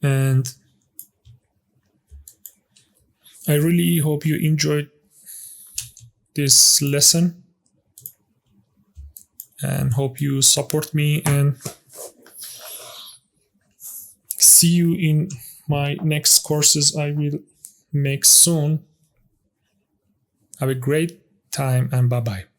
And I really hope you enjoyed this lesson, and hope you support me, and see you in my next courses I will make soon. Have a great time, and bye bye.